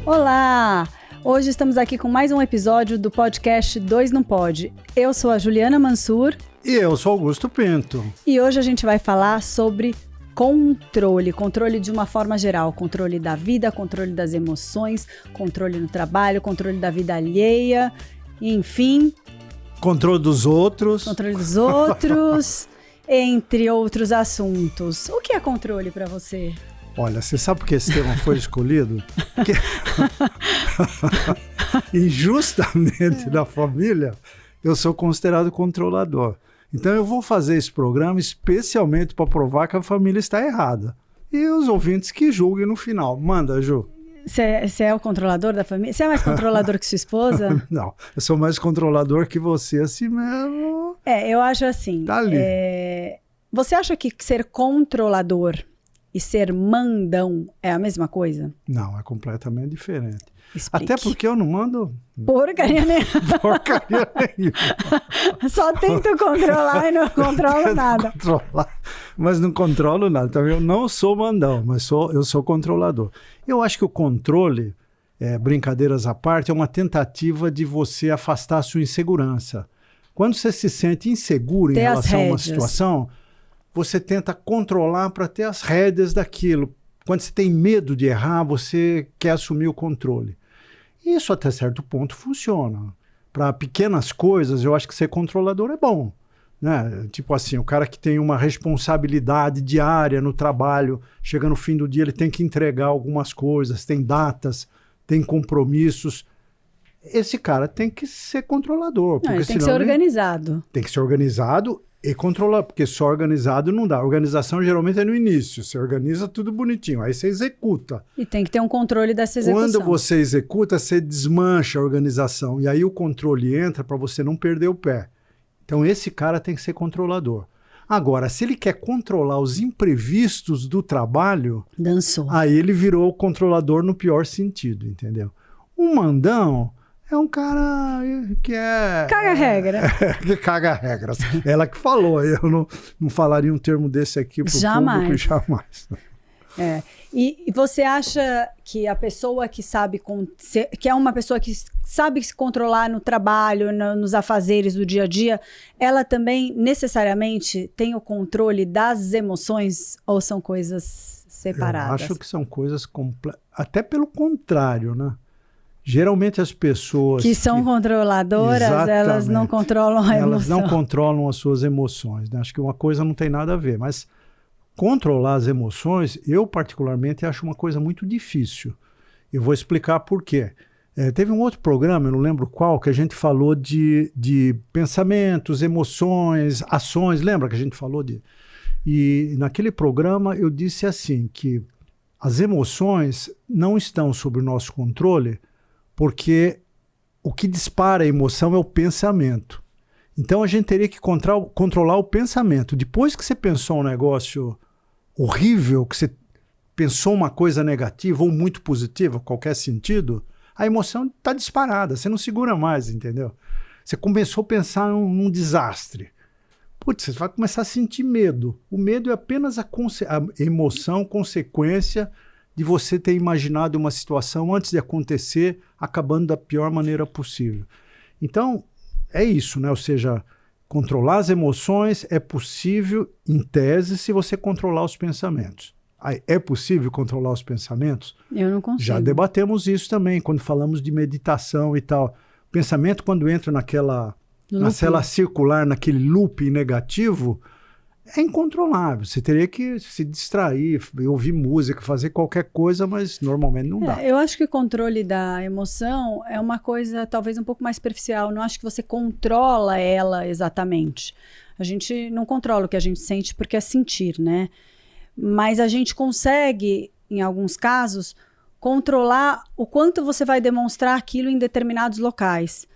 Olá! Hoje estamos aqui com mais um episódio do podcast 2 Não Pode. Eu sou a Juliana Mansur. E eu sou Augusto Pinto. E hoje a gente vai falar sobre controle de uma forma geral. Controle da vida, controle das emoções, controle no trabalho, controle da vida alheia, enfim. Controle dos outros. Controle dos outros, entre outros assuntos. O que é controle para você? Olha, você sabe por que esse tema foi escolhido? Porque... injustamente na família, eu sou considerado controlador. Então eu vou fazer esse programa especialmente para provar que a família está errada. E os ouvintes que julguem no final. Manda, Ju. Você é o controlador da família? Você é mais controlador que sua esposa? Não, eu sou mais controlador que você, assim mesmo. Eu acho assim. Tá ali. Você acha que ser controlador e ser mandão é a mesma coisa? Não, é completamente diferente. Explique. Até porque eu não mando porcaria nenhuma. Porcaria nenhuma. Só tento controlar e não controlo nada. Mas não controlo nada. Então, eu não sou mandão, mas eu sou controlador. Eu acho que o controle, brincadeiras à parte, é uma tentativa de você afastar a sua insegurança. Quando você se sente inseguro em relação a uma situação, você tenta controlar para ter as rédeas daquilo. Quando você tem medo de errar, você quer assumir o controle. Isso até certo ponto funciona. Para pequenas coisas, eu acho que ser controlador é bom, né? Tipo assim, o cara que tem uma responsabilidade diária no trabalho, chega no fim do dia, ele tem que entregar algumas coisas, tem datas, tem compromissos. Esse cara tem que ser controlador. Não, ele tem que ser organizado. Tem que ser organizado e controlar, porque só organizado não dá. A organização geralmente é no início, você organiza tudo bonitinho, aí você executa. E tem que ter um controle dessa execução. Quando você executa, você desmancha a organização, e aí o controle entra para você não perder o pé. Então esse cara tem que ser controlador. Agora, se ele quer controlar os imprevistos do trabalho, dançou. Aí ele virou o controlador no pior sentido, entendeu? Um mandão é um cara que caga regra. Que caga regras. Ela que falou, eu não falaria um termo desse aqui pro público jamais. E você acha que a pessoa que sabe, que é uma pessoa que sabe se controlar no trabalho, nos afazeres do dia a dia, ela também necessariamente tem o controle das emoções ou são coisas separadas? Eu acho que são coisas até pelo contrário, né? Geralmente as pessoas que são controladoras, elas não controlam a emoção. Elas não controlam as suas emoções, né? Acho que uma coisa não tem nada a ver, mas controlar as emoções, eu particularmente acho uma coisa muito difícil. Eu vou explicar por quê. Teve um outro programa, eu não lembro qual, que a gente falou de pensamentos, emoções, ações, lembra que a gente falou de... E naquele programa eu disse assim, que as emoções não estão sob o nosso controle, porque o que dispara a emoção é o pensamento. Então a gente teria que controlar o pensamento. Depois que você pensou um negócio horrível, que você pensou uma coisa negativa ou muito positiva, qualquer sentido, a emoção está disparada, você não segura mais, entendeu? Você começou a pensar num desastre. Putz, você vai começar a sentir medo. O medo é apenas a emoção, consequência de você ter imaginado uma situação antes de acontecer, acabando da pior maneira possível. Então, é isso, né? Ou seja, controlar as emoções é possível, em tese, se você controlar os pensamentos. É possível controlar os pensamentos? Eu não consigo. Já debatemos isso também, quando falamos de meditação e tal. O pensamento, quando entra na célula circular, naquele loop negativo, é incontrolável. Você teria que se distrair, ouvir música, fazer qualquer coisa, mas normalmente não dá. Eu acho que o controle da emoção é uma coisa talvez um pouco mais superficial. Não acho que você controla ela exatamente. A gente não controla o que a gente sente porque é sentir, né? Mas a gente consegue, em alguns casos, controlar o quanto você vai demonstrar aquilo em determinados locais.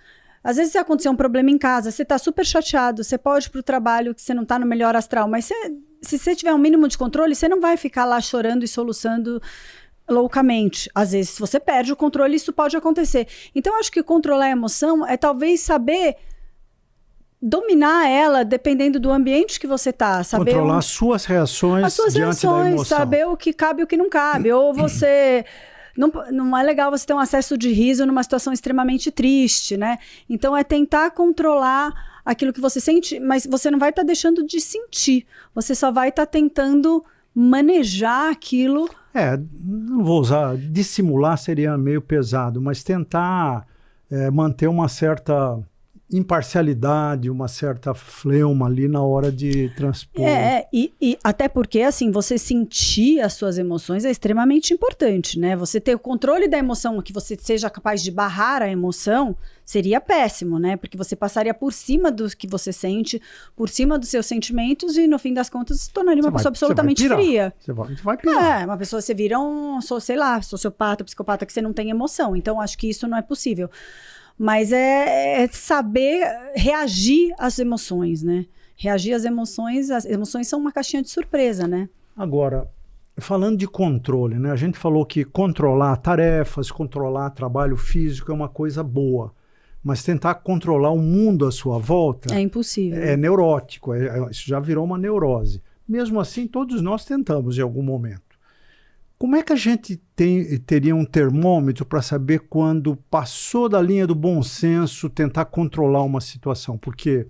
Às vezes, se acontecer um problema em casa, você está super chateado, você pode ir para o trabalho que você não está no melhor astral, mas se você tiver um mínimo de controle, você não vai ficar lá chorando e soluçando loucamente. Às vezes, se você perde o controle, isso pode acontecer. Então, acho que controlar a emoção é talvez saber dominar ela dependendo do ambiente que você está. Controlar as suas reações diante da emoção. Saber o que cabe e o que não cabe. Ou você Não é legal você ter um acesso de riso numa situação extremamente triste, né? Então é tentar controlar aquilo que você sente, mas você não vai estar deixando de sentir. Você só vai estar tentando manejar aquilo. Não vou usar, dissimular seria meio pesado, mas tentar manter uma certa imparcialidade, uma certa fleuma ali na hora de transpor. E até porque, assim, você sentir as suas emoções é extremamente importante, né? Você ter o controle da emoção, que você seja capaz de barrar a emoção, seria péssimo, né? Porque você passaria por cima do que você sente, por cima dos seus sentimentos e, no fim das contas, se tornaria uma pessoa absolutamente fria. Você vai pirar. Uma pessoa, você vira sei lá, sociopata, psicopata, que você não tem emoção. Então, acho que isso não é possível. Mas é saber reagir às emoções, né? Reagir às emoções, as emoções são uma caixinha de surpresa, né? Agora, falando de controle, né? A gente falou que controlar tarefas, controlar trabalho físico é uma coisa boa, mas tentar controlar o mundo à sua volta... É impossível. É neurótico, isso já virou uma neurose. Mesmo assim, todos nós tentamos em algum momento. Como é que a gente teria um termômetro para saber quando passou da linha do bom senso tentar controlar uma situação? Porque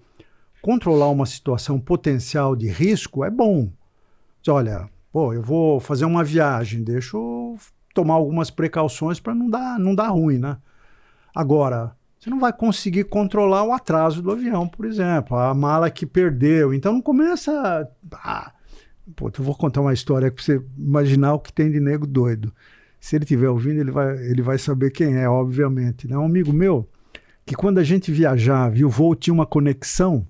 controlar uma situação potencial de risco é bom. Olha, eu vou fazer uma viagem, deixa eu tomar algumas precauções para não dar ruim, né? Agora, você não vai conseguir controlar o atraso do avião, por exemplo, a mala que perdeu. Então não começa eu vou contar uma história para você imaginar o que tem de nego doido. Se ele estiver ouvindo, ele vai saber quem é, obviamente. Né? Um amigo meu, que quando a gente viajava e o voo tinha uma conexão,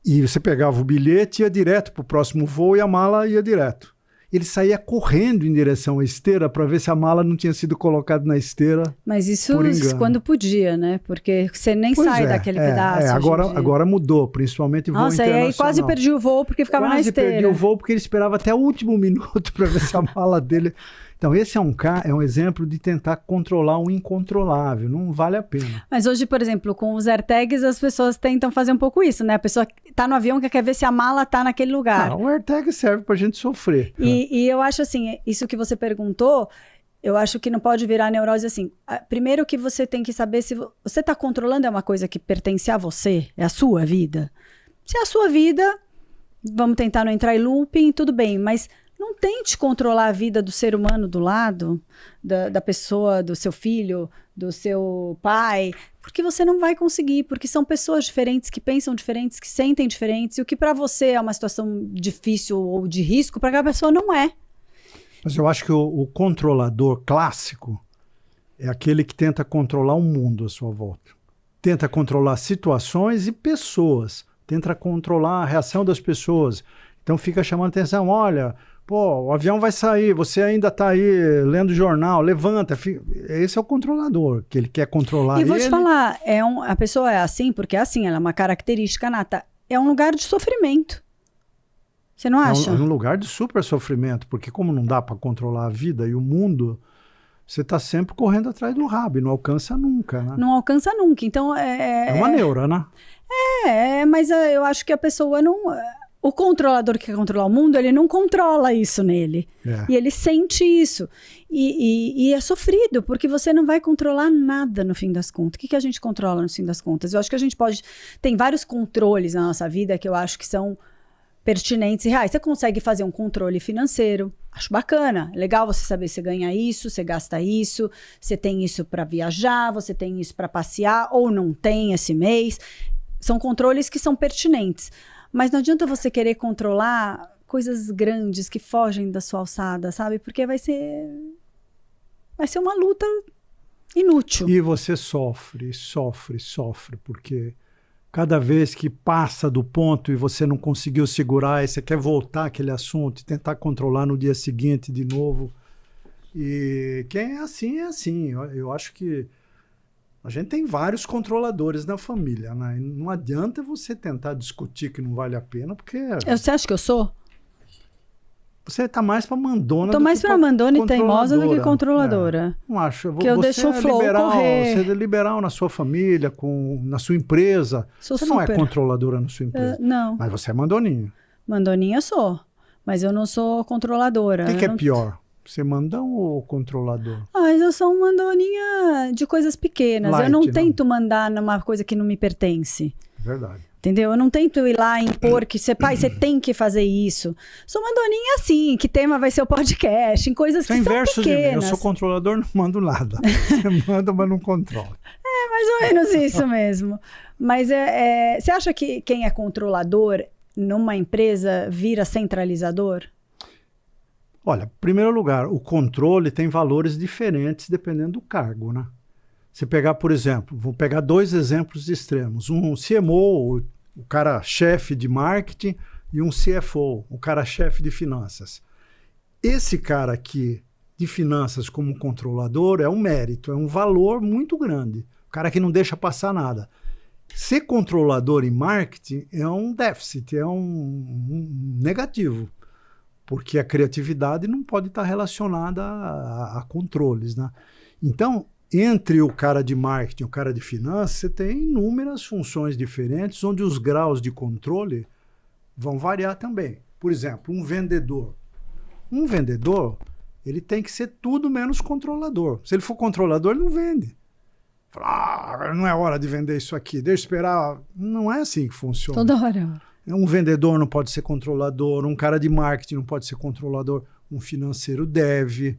e você pegava o bilhete e ia direto para o próximo voo e a mala ia direto. Ele saía correndo em direção à esteira para ver se a mala não tinha sido colocada na esteira. Mas isso quando podia, né? Porque você nem sai daquele pedaço. Agora mudou, principalmente voo internacional. Nossa, e aí quase perdi o voo porque ficava na esteira. Quase perdi o voo porque ele esperava até o último minuto para ver se a mala dele... Então, esse é um exemplo de tentar controlar o incontrolável. Não vale a pena. Mas hoje, por exemplo, com os AirTags, as pessoas tentam fazer um pouco isso, né? A pessoa tá no avião que quer ver se a mala tá naquele lugar. O AirTag serve pra gente sofrer. E eu acho assim, isso que você perguntou, eu acho que não pode virar neurose assim. Primeiro que você tem que saber se você tá controlando é uma coisa que pertence a você, é a sua vida. Se é a sua vida, vamos tentar não entrar em looping, tudo bem, mas... Não tente controlar a vida do ser humano do lado, da pessoa, do seu filho, do seu pai, porque você não vai conseguir, porque são pessoas diferentes, que pensam diferentes, que sentem diferentes, e o que para você é uma situação difícil ou de risco, para aquela pessoa não é. Mas eu acho que o controlador clássico é aquele que tenta controlar o mundo à sua volta. Tenta controlar situações e pessoas, tenta controlar a reação das pessoas. Então fica chamando atenção, olha... o avião vai sair, você ainda está aí lendo jornal, levanta. Esse é o controlador, que ele quer controlar. E vou te falar, a pessoa é assim, porque é assim, ela é uma característica nata. É um lugar de sofrimento. Você não acha? É um lugar de super sofrimento, porque como não dá para controlar a vida e o mundo, você está sempre correndo atrás do rabo e não alcança nunca, né? Não alcança nunca, então... É uma neura, né? Mas eu acho que a pessoa não... O controlador que quer controlar o mundo, ele não controla isso nele. E ele sente isso. E é sofrido, porque você não vai controlar nada no fim das contas. O que a gente controla no fim das contas? Eu acho que a gente pode... Tem vários controles na nossa vida que eu acho que são pertinentes e reais. Você consegue fazer um controle financeiro. Acho bacana. Legal você saber se ganha isso, você gasta isso, você tem isso para viajar, você tem isso para passear, ou não tem esse mês. São controles que são pertinentes. Mas não adianta você querer controlar coisas grandes que fogem da sua alçada, sabe? Porque vai ser uma luta inútil. E você sofre, porque cada vez que passa do ponto e você não conseguiu segurar, aí você quer voltar àquele assunto e tentar controlar no dia seguinte de novo. E quem é assim, é assim. Eu acho que a gente tem vários controladores na família, né? Não adianta você tentar discutir que não vale a pena, porque... Você acha que eu sou? Você tá mais para mandona Tô mais para mandona e teimosa do que controladora. Não acho. Que eu deixo o flow correr. Você é liberal na sua família, na sua empresa. Você não é controladora na sua empresa. Não. Mas você é mandoninha. Mandoninha sou, mas eu não sou controladora. O que é pior? Você mandão ou controlador? Mas eu sou uma mandoninha de coisas pequenas. Light, eu não né? tento mandar numa coisa que não me pertence. Verdade. Entendeu? Eu não tento ir lá impor que pai, você tem que fazer isso. Sou mandoninha assim, que tema vai ser o podcast, em coisas Você é que são inverso de mim. Eu pequenas. sou controlador, não mando nada. Você manda, mas não controla. É mais ou menos isso mesmo. Mas você acha que quem é controlador numa empresa vira centralizador? Olha, em primeiro lugar, o controle tem valores diferentes dependendo do cargo, né? Você pegar, por exemplo, vou pegar 2 exemplos extremos. Um CMO, o cara chefe de marketing, e um CFO, o cara chefe de finanças. Esse cara aqui de finanças como controlador é um mérito, é um valor muito grande. O cara que não deixa passar nada. Ser controlador em marketing é um déficit, é um negativo. Porque a criatividade não pode estar relacionada a controles, né? Então, entre o cara de marketing e o cara de finanças, você tem inúmeras funções diferentes, onde os graus de controle vão variar também. Por exemplo, um vendedor. Um vendedor, ele tem que ser tudo menos controlador. Se ele for controlador, ele não vende. Não é hora de vender isso aqui, deixa eu esperar. Não é assim que funciona. Toda hora. Um vendedor não pode ser controlador, um cara de marketing não pode ser controlador, um financeiro deve,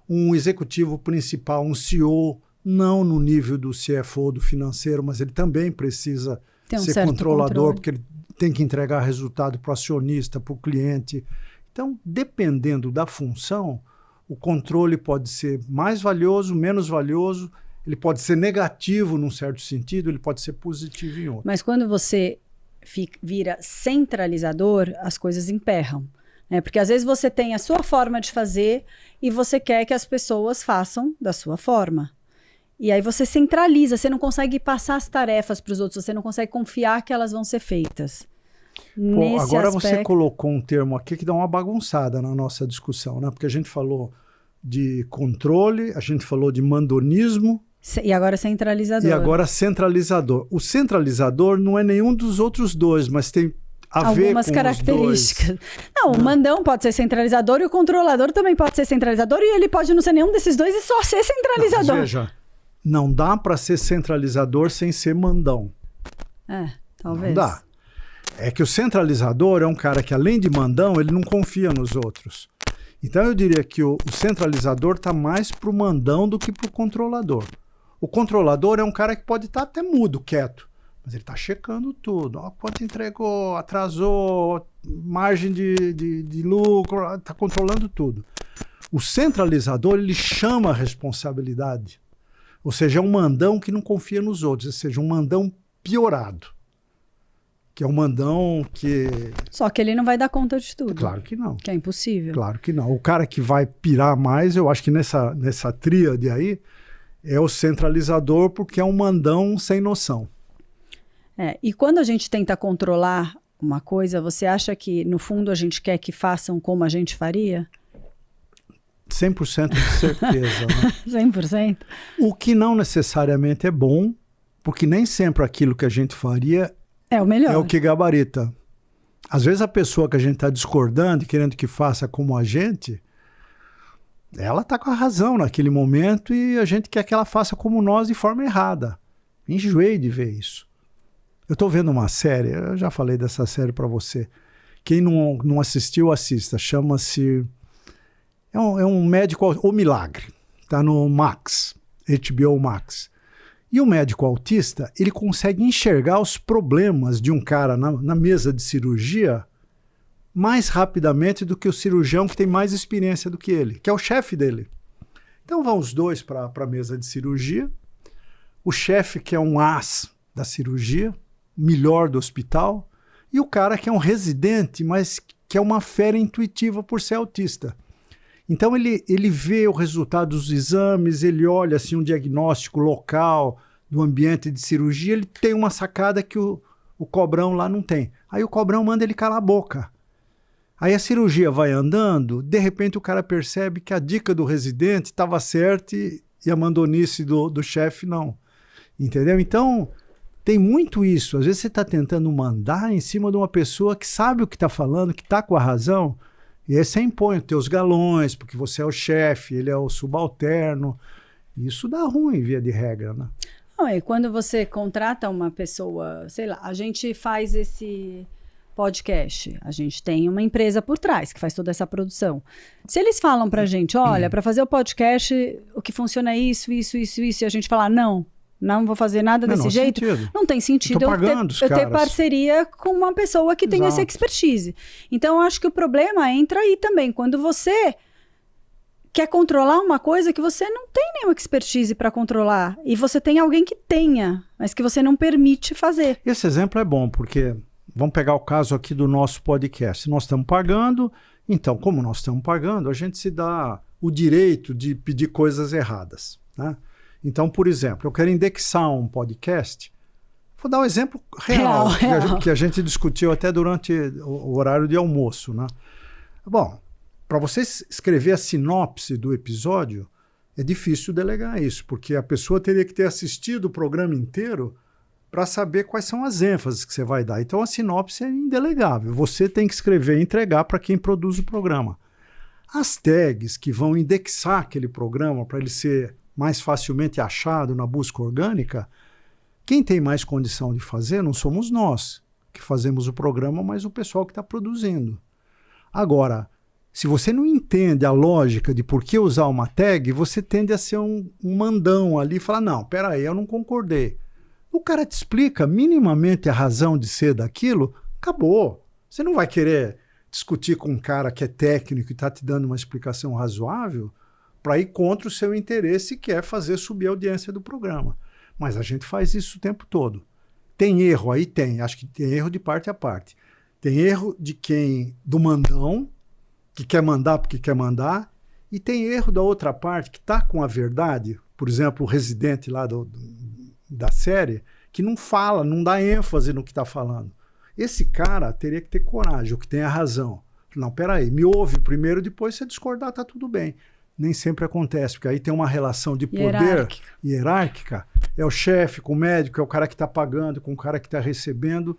um executivo principal, um CEO, não no nível do CFO, do financeiro, mas ele também precisa ser controlador, porque ele tem que entregar resultado para o acionista, para o cliente. Então, dependendo da função, o controle pode ser mais valioso, menos valioso, ele pode ser negativo num certo sentido, ele pode ser positivo em outro. Mas quando você vira centralizador, as coisas emperram, né? Porque às vezes você tem a sua forma de fazer e você quer que as pessoas façam da sua forma. E aí você centraliza, você não consegue passar as tarefas para os outros, você não consegue confiar que elas vão ser feitas. Pô, agora você colocou um termo aqui que dá uma bagunçada na nossa discussão, né? Porque a gente falou de controle, a gente falou de mandonismo. E agora centralizador. E agora centralizador. O centralizador não é nenhum dos outros dois, mas tem a ver com características. Os dois. Não, o mandão pode ser centralizador e o controlador também pode ser centralizador e ele pode não ser nenhum desses dois e só ser centralizador. Não, mas veja, não dá para ser centralizador sem ser mandão. Talvez. Não dá. É que o centralizador é um cara que, além de mandão, ele não confia nos outros. Então eu diria que o centralizador está mais para o mandão do que para o controlador. O controlador é um cara que pode estar até mudo, quieto, mas ele está checando tudo. Quanto entregou, atrasou, margem de lucro, está controlando tudo. O centralizador, ele chama a responsabilidade. Ou seja, é um mandão que não confia nos outros, ou seja, um mandão piorado. Que é um mandão que... Só que ele não vai dar conta de tudo. Claro que não. Que é impossível. Claro que não. O cara que vai pirar mais, eu acho que nessa tríade aí, é o centralizador, porque é um mandão sem noção. E quando a gente tenta controlar uma coisa, você acha que, no fundo, a gente quer que façam como a gente faria? 100% de certeza. Né? 100%? O que não necessariamente é bom, porque nem sempre aquilo que a gente faria é o melhor. É o que gabarita. Às vezes a pessoa que a gente está discordando e querendo que faça como a gente, ela está com a razão naquele momento e a gente quer que ela faça como nós de forma errada. Enjoei de ver isso. Eu estou vendo uma série, eu já falei dessa série para você. Quem não assistiu, assista. Chama-se... É um médico... O Milagre. Está no Max. HBO Max. E o médico autista, ele consegue enxergar os problemas de um cara na mesa de cirurgia mais rapidamente do que o cirurgião que tem mais experiência do que ele, que é o chefe dele. Então vão os dois para a mesa de cirurgia. O chefe, que é um as da cirurgia, melhor do hospital, e o cara que é um residente, mas que é uma fera intuitiva por ser autista. Então ele vê o resultado dos exames, ele olha assim, um diagnóstico local do ambiente de cirurgia, ele tem uma sacada que o cobrão lá não tem. Aí o cobrão manda ele calar a boca. Aí a cirurgia vai andando, de repente o cara percebe que a dica do residente estava certa e a mandonice do chefe não. Entendeu? Então tem muito isso. Às vezes você está tentando mandar em cima de uma pessoa que sabe o que está falando, que está com a razão, E aí você impõe os teus galões, porque você é o chefe, ele é o subalterno. Isso dá ruim, via de regra, né? Não, e quando você contrata uma pessoa, sei lá, a gente faz esse podcast, a gente tem uma empresa por trás que faz toda essa produção. Se eles falam pra gente, olha, para fazer o podcast, o que funciona é isso, e a gente falar, não vou fazer nada desse jeito, não tem sentido eu ter parceria com uma pessoa que tem essa expertise. Então, eu acho que o problema entra aí também, quando você quer controlar uma coisa que você não tem nenhuma expertise para controlar, e você tem alguém que tenha, mas que você não permite fazer. Esse exemplo é bom, porque vamos pegar o caso aqui do nosso podcast. Nós estamos pagando, então, como nós estamos pagando, a gente se dá o direito de pedir coisas erradas, né? Então, por exemplo, eu quero indexar um podcast. Vou dar um exemplo real. Que a gente discutiu até durante o horário de almoço, né? Bom, para você escrever a sinopse do episódio, é difícil delegar isso, porque a pessoa teria que ter assistido o programa inteiro para saber quais são as ênfases que você vai dar. Então, a sinopse é indelegável. Você tem que escrever e entregar para quem produz o programa. As tags que vão indexar aquele programa para ele ser mais facilmente achado na busca orgânica, quem tem mais condição de fazer não somos nós, que fazemos o programa, mas o pessoal que está produzindo. Agora, se você não entende a lógica de por que usar uma tag, você tende a ser um mandão ali e falar, não, peraí, eu não concordei. O cara te explica minimamente a razão de ser daquilo, acabou. Você não vai querer discutir com um cara que é técnico e está te dando uma explicação razoável para ir contra o seu interesse, que é fazer subir a audiência do programa. Mas a gente faz isso o tempo todo. Tem erro aí? Tem. Acho que tem erro de parte a parte. Tem erro do mandão, que quer mandar porque quer mandar, e tem erro da outra parte, que está com a verdade, por exemplo, o residente lá da série, que não fala, não dá ênfase no que está falando. Esse cara teria que ter coragem, o que tem a razão. Não, peraí, me ouve primeiro, depois se discordar, tá tudo bem. Nem sempre acontece, porque aí tem uma relação de poder hierárquica. É o chefe com o médico, é o cara que está pagando, com o cara que está recebendo,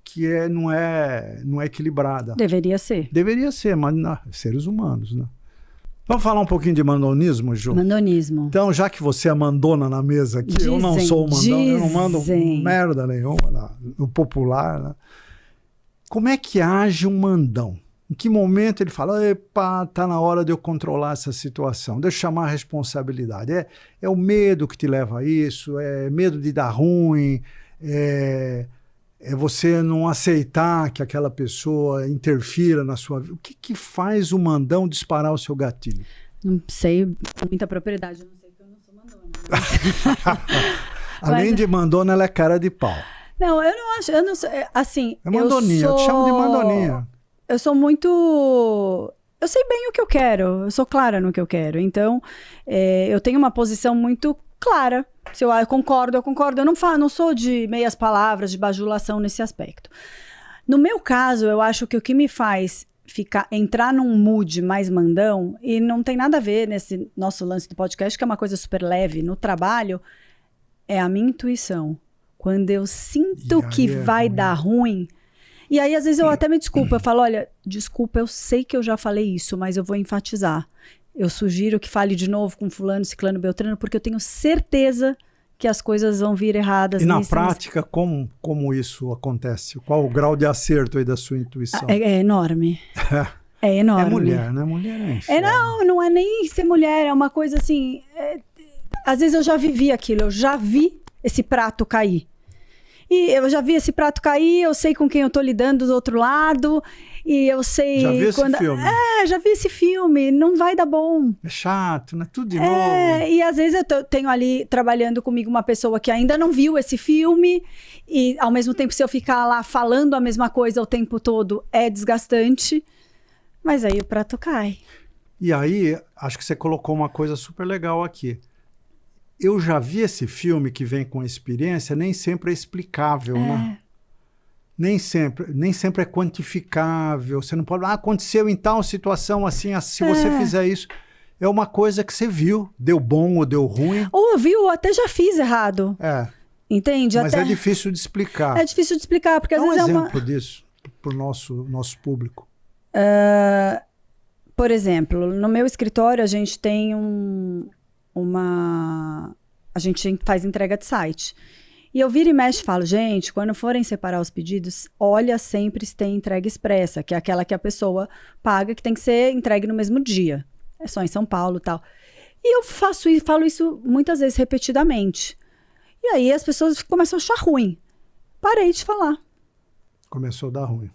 que não é equilibrada. Deveria ser. Deveria ser, mas não, seres humanos, né? Vamos falar um pouquinho de mandonismo, Ju? Mandonismo. Então, já que você é mandona na mesa aqui, eu não sou mandão, eu não mando merda nenhuma no popular, né? Como é que age um mandão? Em que momento ele fala, epa, tá na hora de eu controlar essa situação, deixa eu chamar a responsabilidade. É o medo que te leva a isso, é medo de dar ruim, é você não aceitar que aquela pessoa interfira na sua vida. O que faz o mandão disparar o seu gatilho? Não sei, muita propriedade, eu não sei porque eu não sou mandona. Além de mandona, ela é cara de pau. Não, eu não acho, eu não sou, assim... É mandoninha, eu te chamo de mandoninha. Eu sou muito... Eu sei bem o que eu quero, eu sou clara no que eu quero. Então, eu tenho uma posição muito clara. Se eu concordo, eu concordo. Eu não sou de meias palavras, de bajulação nesse aspecto. No meu caso, eu acho que o que me faz entrar num mood mais mandão, e não tem nada a ver nesse nosso lance do podcast, que é uma coisa super leve, no trabalho, é a minha intuição. Quando eu sinto que vai dar ruim... E aí, às vezes, eu até me desculpo. Eu falo, olha, desculpa, eu sei que eu já falei isso, mas eu vou enfatizar. Eu sugiro que fale de novo com fulano, ciclano, beltrano, porque eu tenho certeza que as coisas vão vir erradas. E na prática, como isso acontece? Qual o grau de acerto aí da sua intuição? É enorme. É enorme. É mulher, né? Mulher é inferno. Não é nem ser mulher, é uma coisa assim... às vezes eu já vivi aquilo, eu já vi esse prato cair. E eu já vi esse prato cair, eu sei com quem eu tô lidando do outro lado, e eu sei... Já vi esse filme? Já vi esse filme, não vai dar bom. É chato, né? Tudo de novo. E às vezes eu tenho ali trabalhando comigo uma pessoa que ainda não viu esse filme, e ao mesmo tempo se eu ficar lá falando a mesma coisa o tempo todo, é desgastante, mas aí o prato cai. E aí, acho que você colocou uma coisa super legal aqui. Eu já vi esse filme que vem com experiência, nem sempre é explicável, né? Nem sempre é quantificável. Você não pode... aconteceu em tal situação assim, se você fizer isso. É uma coisa que você viu, deu bom ou deu ruim. Ou viu, ou até já fiz errado. Entende? Mas é difícil de explicar. É difícil de explicar, porque às vezes um exemplo disso para o nosso público. por exemplo, no meu escritório a gente tem a gente faz entrega de site. E eu viro e mexo e falo, gente, quando forem separar os pedidos, olha sempre se tem entrega expressa, que é aquela que a pessoa paga, que tem que ser entregue no mesmo dia. É só em São Paulo e tal. E eu falo isso muitas vezes repetidamente. E aí as pessoas começam a achar ruim. Parei de falar. Começou a dar ruim.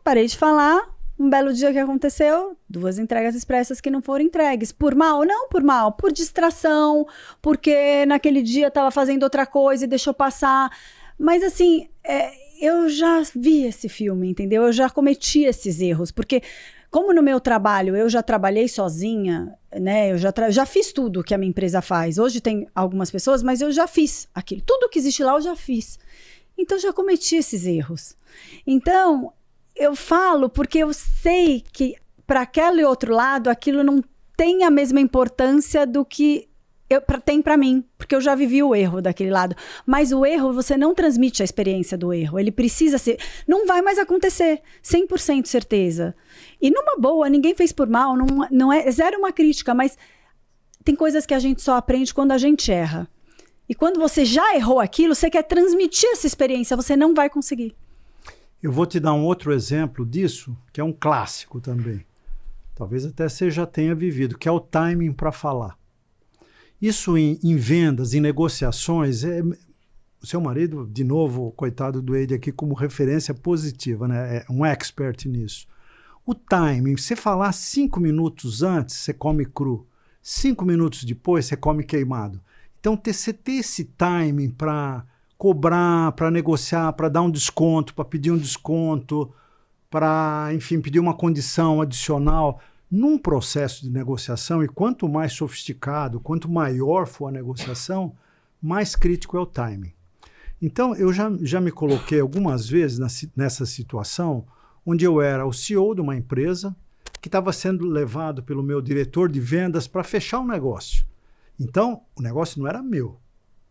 Parei de falar. Um belo dia que aconteceu, 2 entregas expressas que não foram entregues. Por mal? Não por mal, por distração, porque naquele dia estava fazendo outra coisa e deixou passar. Mas assim, eu já vi esse filme, entendeu? Eu já cometi esses erros, porque como no meu trabalho eu já trabalhei sozinha, né? Eu já fiz tudo que a minha empresa faz. Hoje tem algumas pessoas, mas eu já fiz aquilo. Tudo que existe lá eu já fiz. Então já cometi esses erros. Então eu falo porque eu sei que para aquele outro lado aquilo não tem a mesma importância do que tem para mim, porque eu já vivi o erro daquele lado. Mas o erro, você não transmite a experiência do erro. Ele precisa ser... Não vai mais acontecer, 100% certeza. E numa boa, ninguém fez por mal, não é zero uma crítica, mas tem coisas que a gente só aprende quando a gente erra. E quando você já errou aquilo, você quer transmitir essa experiência, você não vai conseguir. Eu vou te dar um outro exemplo disso, que é um clássico também. Talvez até você já tenha vivido, que é o timing para falar. Isso em vendas, em negociações, o seu marido, de novo, coitado do Eide aqui, como referência positiva, né? É um expert nisso. O timing, você falar 5 minutos antes, você come cru. 5 minutos depois, você come queimado. Então, você ter esse timing para cobrar, para negociar, para dar um desconto, para pedir um desconto, para, enfim, pedir uma condição adicional num processo de negociação, e quanto mais sofisticado, quanto maior for a negociação, mais crítico é o timing. Então, eu já me coloquei algumas vezes nessa situação onde eu era o CEO de uma empresa que estava sendo levado pelo meu diretor de vendas para fechar um negócio. Então, o negócio não era meu.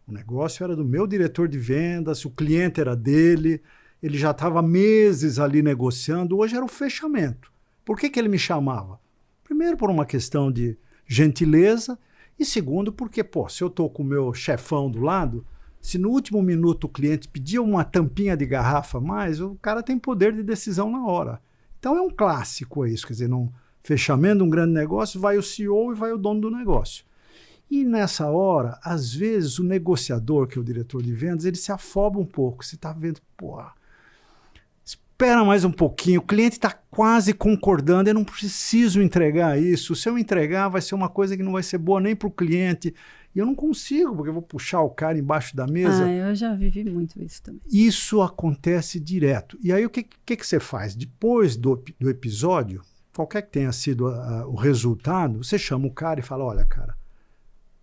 O negócio era do meu diretor de vendas, o cliente era dele, ele já estava meses ali negociando, hoje era o fechamento. Por que ele me chamava? Primeiro, por uma questão de gentileza, e segundo, porque, se eu estou com o meu chefão do lado, se no último minuto o cliente pedia uma tampinha de garrafa a mais, o cara tem poder de decisão na hora. Então é um clássico isso, quer dizer, num fechamento de um grande negócio, vai o CEO e vai o dono do negócio. E nessa hora, às vezes, o negociador, que é o diretor de vendas, ele se afoba um pouco. Você está vendo, espera mais um pouquinho, o cliente está quase concordando, eu não preciso entregar isso. Se eu entregar, vai ser uma coisa que não vai ser boa nem para o cliente. E eu não consigo, porque eu vou puxar o cara embaixo da mesa. Eu já vivi muito isso também. Isso acontece direto. E aí, o que você faz? Depois do episódio, qualquer que tenha sido o resultado, você chama o cara e fala, olha, cara,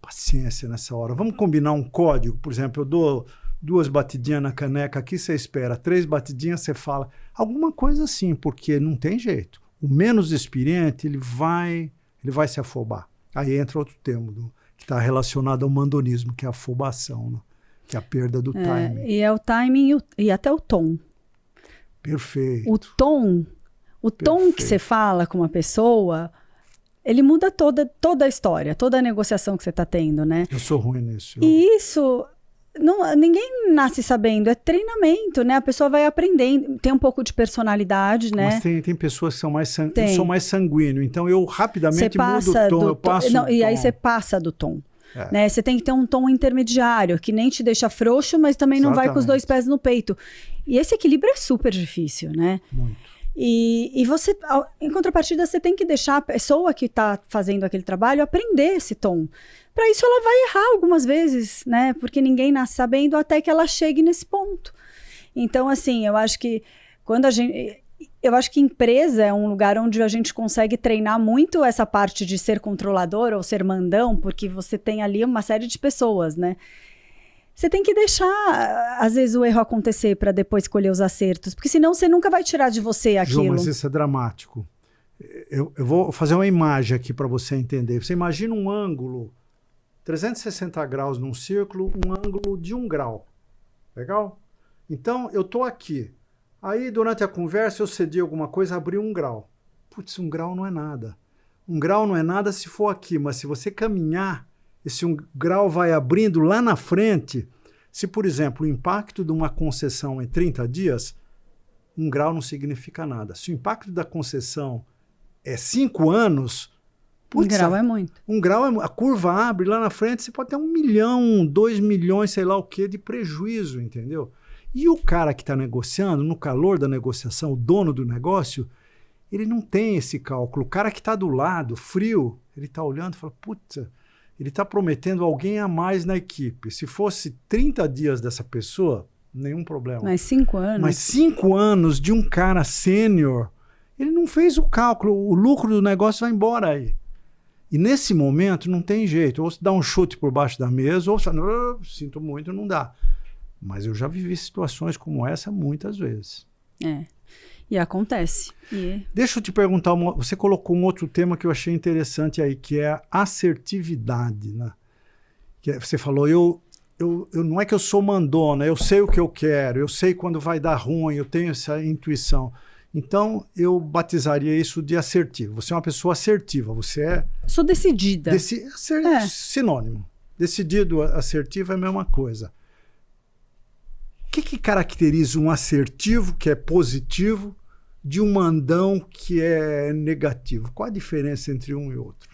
paciência nessa hora. Vamos combinar um código. Por exemplo, eu dou 2 batidinhas na caneca aqui, você espera. 3 batidinhas, você fala. Alguma coisa assim, porque não tem jeito. O menos experiente, ele vai se afobar. Aí entra outro termo que está relacionado ao mandonismo, que é a afobação, né? Que é a perda do timing. E é o timing e até o tom. Perfeito. O tom que você fala com uma pessoa... Ele muda toda a história, toda a negociação que você está tendo, né? Eu sou ruim nisso. E isso, ninguém nasce sabendo, é treinamento, né? A pessoa vai aprendendo, tem um pouco de personalidade, né? Mas tem pessoas que são mais eu sou mais sanguíneo, então eu rapidamente mudo o tom, eu passo o tom. E aí você passa do tom. Né? Você tem que ter um tom intermediário, que nem te deixa frouxo, mas também não vai com os 2 pés no peito. E esse equilíbrio é super difícil, né? Muito. E você, em contrapartida, você tem que deixar a pessoa que está fazendo aquele trabalho aprender esse tom. Para isso ela vai errar algumas vezes, né? Porque ninguém nasce sabendo até que ela chegue nesse ponto. Então, assim, eu acho que empresa é um lugar onde a gente consegue treinar muito essa parte de ser controlador ou ser mandão, porque você tem ali uma série de pessoas, né? Você tem que deixar, às vezes, o erro acontecer para depois colher os acertos, porque senão você nunca vai tirar de você aquilo. Ju, mas isso é dramático. Eu vou fazer uma imagem aqui para você entender. Você imagina um ângulo 360 graus num círculo, um ângulo de 1 grau. Legal? Então, eu estou aqui. Aí, durante a conversa, eu cedi alguma coisa, abri 1 grau. putz, 1 grau não é nada. 1 grau não é nada se for aqui, mas se você caminhar, esse 1 grau vai abrindo lá na frente. Se, por exemplo, o impacto de uma concessão é 30 dias, 1 grau não significa nada. Se o impacto da concessão é 5 anos... Putz, 1 grau é muito. 1 grau, a curva abre lá na frente, você pode ter 1 milhão, 2 milhões, sei lá o quê, de prejuízo, entendeu? E o cara que está negociando, no calor da negociação, o dono do negócio, ele não tem esse cálculo. O cara que está do lado, frio, ele está olhando e fala, putz, ele está prometendo alguém a mais na equipe. Se fosse 30 dias dessa pessoa, nenhum problema. Mas 5 anos. Mas 5 anos de um cara sênior, ele não fez o cálculo, o lucro do negócio vai embora aí. E nesse momento não tem jeito, ou você dá um chute por baixo da mesa, ou você fala, sinto muito, não dá. Mas eu já vivi situações como essa muitas vezes. E acontece. Deixa eu te perguntar, você colocou um outro tema que eu achei interessante aí, que é a assertividade, né? Que você falou, eu não é que eu sou mandona, eu sei o que eu quero, eu sei quando vai dar ruim, eu tenho essa intuição. Então, eu batizaria isso de assertivo. Você é uma pessoa assertiva, você é... Sou decidida. Sinônimo. Decidido, assertivo é a mesma coisa. O que caracteriza um assertivo, que é positivo, de um mandão, que é negativo? Qual a diferença entre um e outro?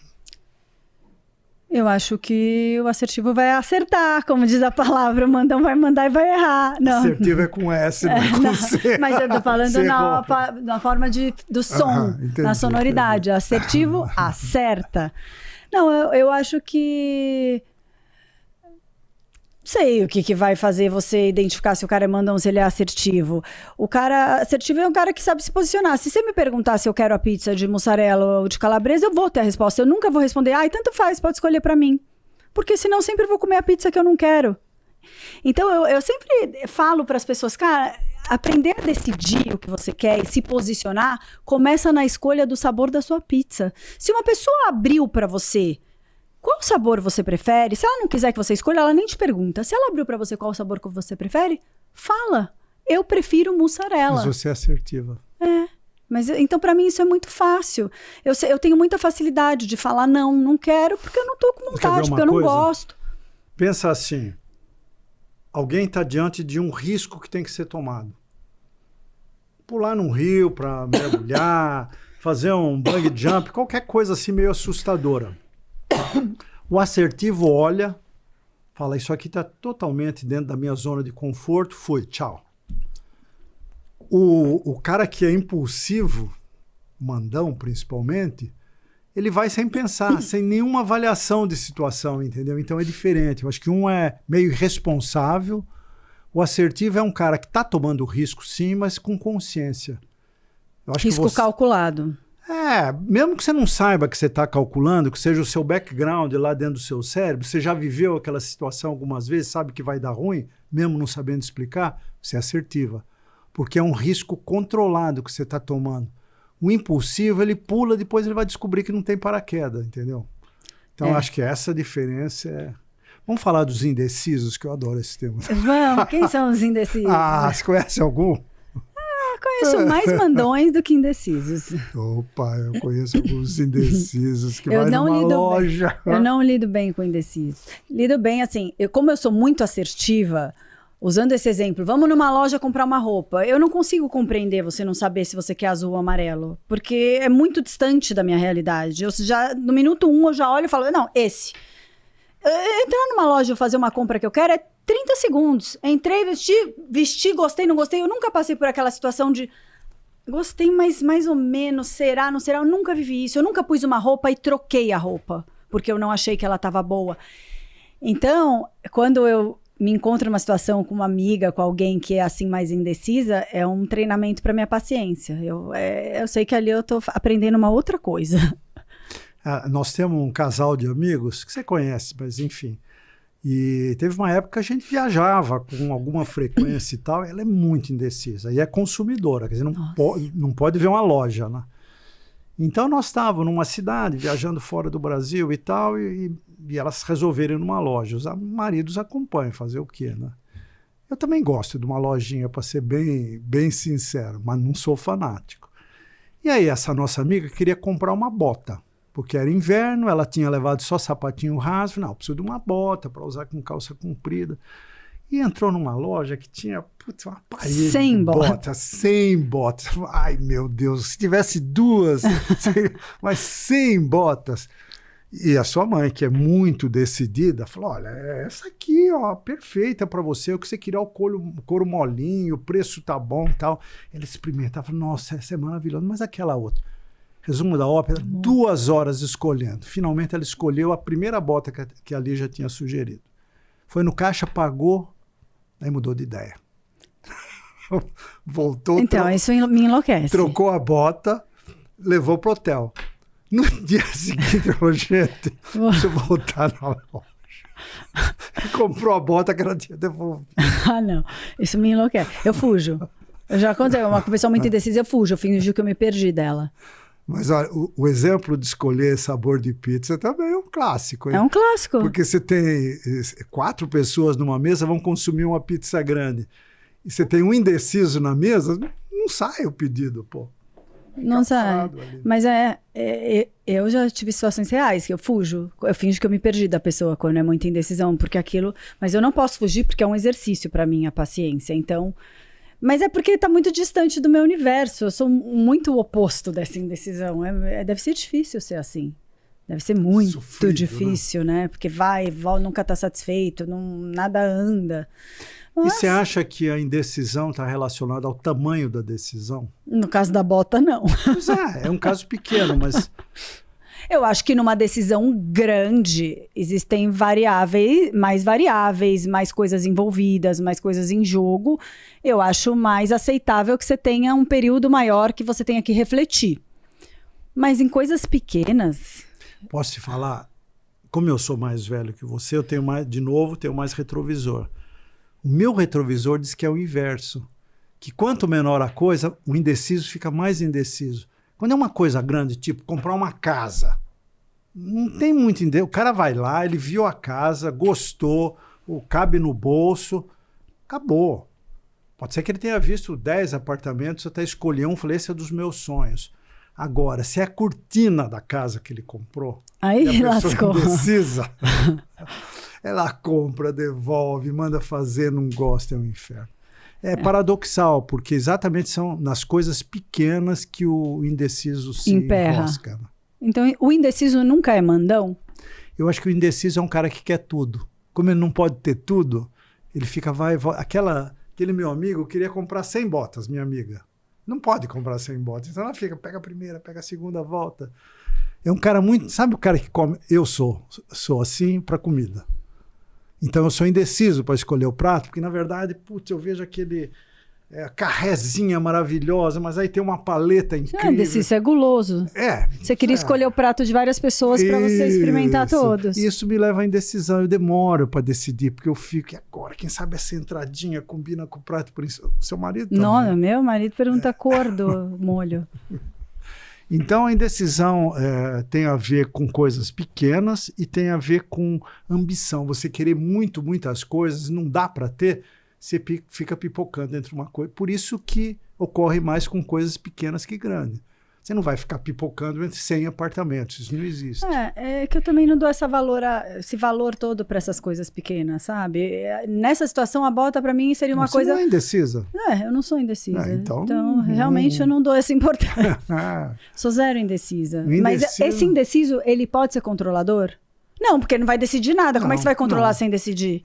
Eu acho que o assertivo vai acertar, como diz a palavra, o mandão vai mandar e vai errar. Não. Assertivo é com S, não é com C. Mas eu tô falando na forma do som, entendi, na sonoridade. Entendi. Assertivo, acerta. Não, eu acho que... sei o que vai fazer você identificar se o cara é mandão, se ele é assertivo. O cara assertivo é um cara que sabe se posicionar. Se você me perguntar se eu quero a pizza de mussarela ou de calabresa, eu vou ter a resposta. Eu nunca vou responder, tanto faz, pode escolher pra mim. Porque senão sempre vou comer a pizza que eu não quero. Então eu sempre falo pras pessoas, cara, aprender a decidir o que você quer e se posicionar começa na escolha do sabor da sua pizza. Se uma pessoa abriu pra você... qual sabor você prefere? Se ela não quiser que você escolha, ela nem te pergunta. Se ela abriu pra você qual sabor que você prefere, fala. Eu prefiro mussarela. Mas você é assertiva. Mas então pra mim isso é muito fácil. Eu tenho muita facilidade de falar não quero porque eu não tô com vontade, porque eu não gosto. Pensa assim, alguém está diante de um risco que tem que ser tomado. Pular num rio para mergulhar, fazer um bungee jump, qualquer coisa assim meio assustadora. O assertivo olha, fala, isso aqui está totalmente dentro da minha zona de conforto, fui, tchau. O cara que é impulsivo, mandão principalmente, ele vai sem pensar, sem nenhuma avaliação de situação, entendeu? Então é diferente. Eu acho que um é meio irresponsável, o assertivo é um cara que está tomando risco sim, mas com consciência. Eu acho risco calculado. Mesmo que você não saiba que você está calculando, que seja o seu background lá dentro do seu cérebro, você já viveu aquela situação algumas vezes, sabe que vai dar ruim, mesmo não sabendo explicar, você é assertiva. Porque é um risco controlado que você está tomando. O impulsivo, ele pula, depois ele vai descobrir que não tem paraquedas, entendeu? Então, acho que essa diferença Vamos falar dos indecisos, que eu adoro esse tema. Vamos, quem são os indecisos? Você conhece algum? Conheço mais mandões do que indecisos. Opa, eu conheço alguns indecisos que vai numa loja. Eu não lido bem com indecisos. Lido bem, assim, como eu sou muito assertiva, usando esse exemplo, vamos numa loja comprar uma roupa. Eu não consigo compreender você não saber se você quer azul ou amarelo, porque é muito distante da minha realidade. No minuto 1, eu já olho e falo, não, esse. Entrar numa loja e fazer uma compra que eu quero é 30 segundos. Entrei, vesti, gostei, não gostei. Eu nunca passei por aquela situação de gostei, mas mais ou menos, será, não será? Eu nunca vivi isso. Eu nunca pus uma roupa e troquei a roupa, porque eu não achei que ela estava boa. Então, quando eu me encontro numa situação com uma amiga, com alguém que é assim mais indecisa, é um treinamento para minha paciência. Eu sei que ali eu estou aprendendo uma outra coisa. Nós temos um casal de amigos que você conhece, mas enfim. E teve uma época que a gente viajava com alguma frequência e tal, e ela é muito indecisa. E é consumidora, quer dizer, não pode ver uma loja, né? Então nós estávamos numa cidade, viajando fora do Brasil e tal, e elas resolveram ir numa loja. Os maridos acompanham, fazer o quê, né? Eu também gosto de uma lojinha, para ser bem sincero, mas não sou fanático. E aí essa nossa amiga queria comprar uma bota, porque era inverno, ela tinha levado só sapatinho raso, não, preciso de uma bota para usar com calça comprida. E entrou numa loja que tinha uma parede 100 de botas. 100 botas. Ai, meu Deus, se tivesse duas, mas 100 botas. E a sua mãe, que é muito decidida, falou, olha, essa aqui, ó, perfeita para você, o que você queria, o couro molinho, o preço tá bom e tal. Ela experimentava, falou, nossa, essa é maravilhosa, mas aquela outra. Resumo da ópera, 2 horas escolhendo. Finalmente ela escolheu a primeira bota que a Lígia tinha sugerido. Foi no caixa, pagou, aí mudou de ideia. Voltou. Então, isso me enlouquece. Trocou a bota, levou pro hotel. No dia seguinte, ele falou, gente, deixa eu voltar na loja. Comprou a bota que ela tinha devolvido. Ah, não. Isso me enlouquece. Eu fujo. Eu já aconteceu, uma pessoa muito indecisa, eu fujo. Eu fingi que eu me perdi dela. Mas olha, o exemplo de escolher sabor de pizza também é um clássico. Hein? É um clássico. Porque você tem 4 pessoas numa mesa, vão consumir uma pizza grande. E você tem um indeciso na mesa, não sai o pedido, pô. Não sai. Mas eu já tive situações reais que eu fujo. Eu finjo que eu me perdi da pessoa quando é muita indecisão, porque aquilo. Mas eu não posso fugir porque é um exercício para mim a paciência. Então. Mas é porque está muito distante do meu universo. Eu sou muito o oposto dessa indecisão. Deve ser difícil ser assim. Deve ser muito Sofrido, difícil, né? Porque vai e volta, nunca está satisfeito, nada anda. E você acha que a indecisão está relacionada ao tamanho da decisão? No caso da bota, não. Pois é um caso pequeno, mas... Eu acho que numa decisão grande existem mais coisas envolvidas, mais coisas em jogo. Eu acho mais aceitável que você tenha um período maior que você tenha que refletir. Mas em coisas pequenas... Posso te falar? Como eu sou mais velho que você, eu tenho mais retrovisor. O meu retrovisor diz que é o inverso. Que quanto menor a coisa, o indeciso fica mais indeciso. Quando é uma coisa grande, tipo comprar uma casa, não tem muito indeciso. O cara vai lá, ele viu a casa, gostou, cabe no bolso, acabou. Pode ser que ele tenha visto 10 apartamentos, até escolher um, falei, esse é dos meus sonhos. Agora, se é a cortina da casa que ele comprou, aí a pessoa lascou. Indecisa, ela compra, devolve, manda fazer, não gosta, é um inferno. É paradoxal, porque exatamente são nas coisas pequenas que o indeciso se enrosca. Então, o indeciso nunca é mandão? Eu acho que o indeciso é um cara que quer tudo. Como ele não pode ter tudo, ele fica, vai e volta. Aquele meu amigo queria comprar 100 botas, minha amiga. Não pode comprar 100 botas. Então ela fica, pega a primeira, pega a segunda, volta. É um cara muito... Sabe o cara que come? Eu sou assim para comida. Então eu sou indeciso para escolher o prato, porque na verdade, putz, eu vejo aquele carrezinha maravilhosa, mas aí tem uma paleta incrível. Indeciso é guloso. Você queria escolher o prato de várias pessoas para você experimentar todos. Isso me leva à indecisão, eu demoro para decidir, porque eu fico, e agora, quem sabe essa entradinha combina com o prato principal? O seu marido também. Não, meu marido pergunta a cor do molho. Então, a indecisão tem a ver com coisas pequenas e tem a ver com ambição. Você querer muitas coisas, não dá para ter, você fica pipocando entre uma coisa. Por isso que ocorre mais com coisas pequenas que grandes. Você não vai ficar pipocando entre 100 apartamentos, isso não existe. É que eu também não dou esse valor todo para essas coisas pequenas, sabe? Nessa situação, a bota para mim seria uma coisa... Você não é indecisa? Eu não sou indecisa. Então realmente eu não dou essa importância. Sou zero indecisa. Mas esse indeciso, ele pode ser controlador? Não, porque não vai decidir nada. Como é que você vai controlar sem decidir?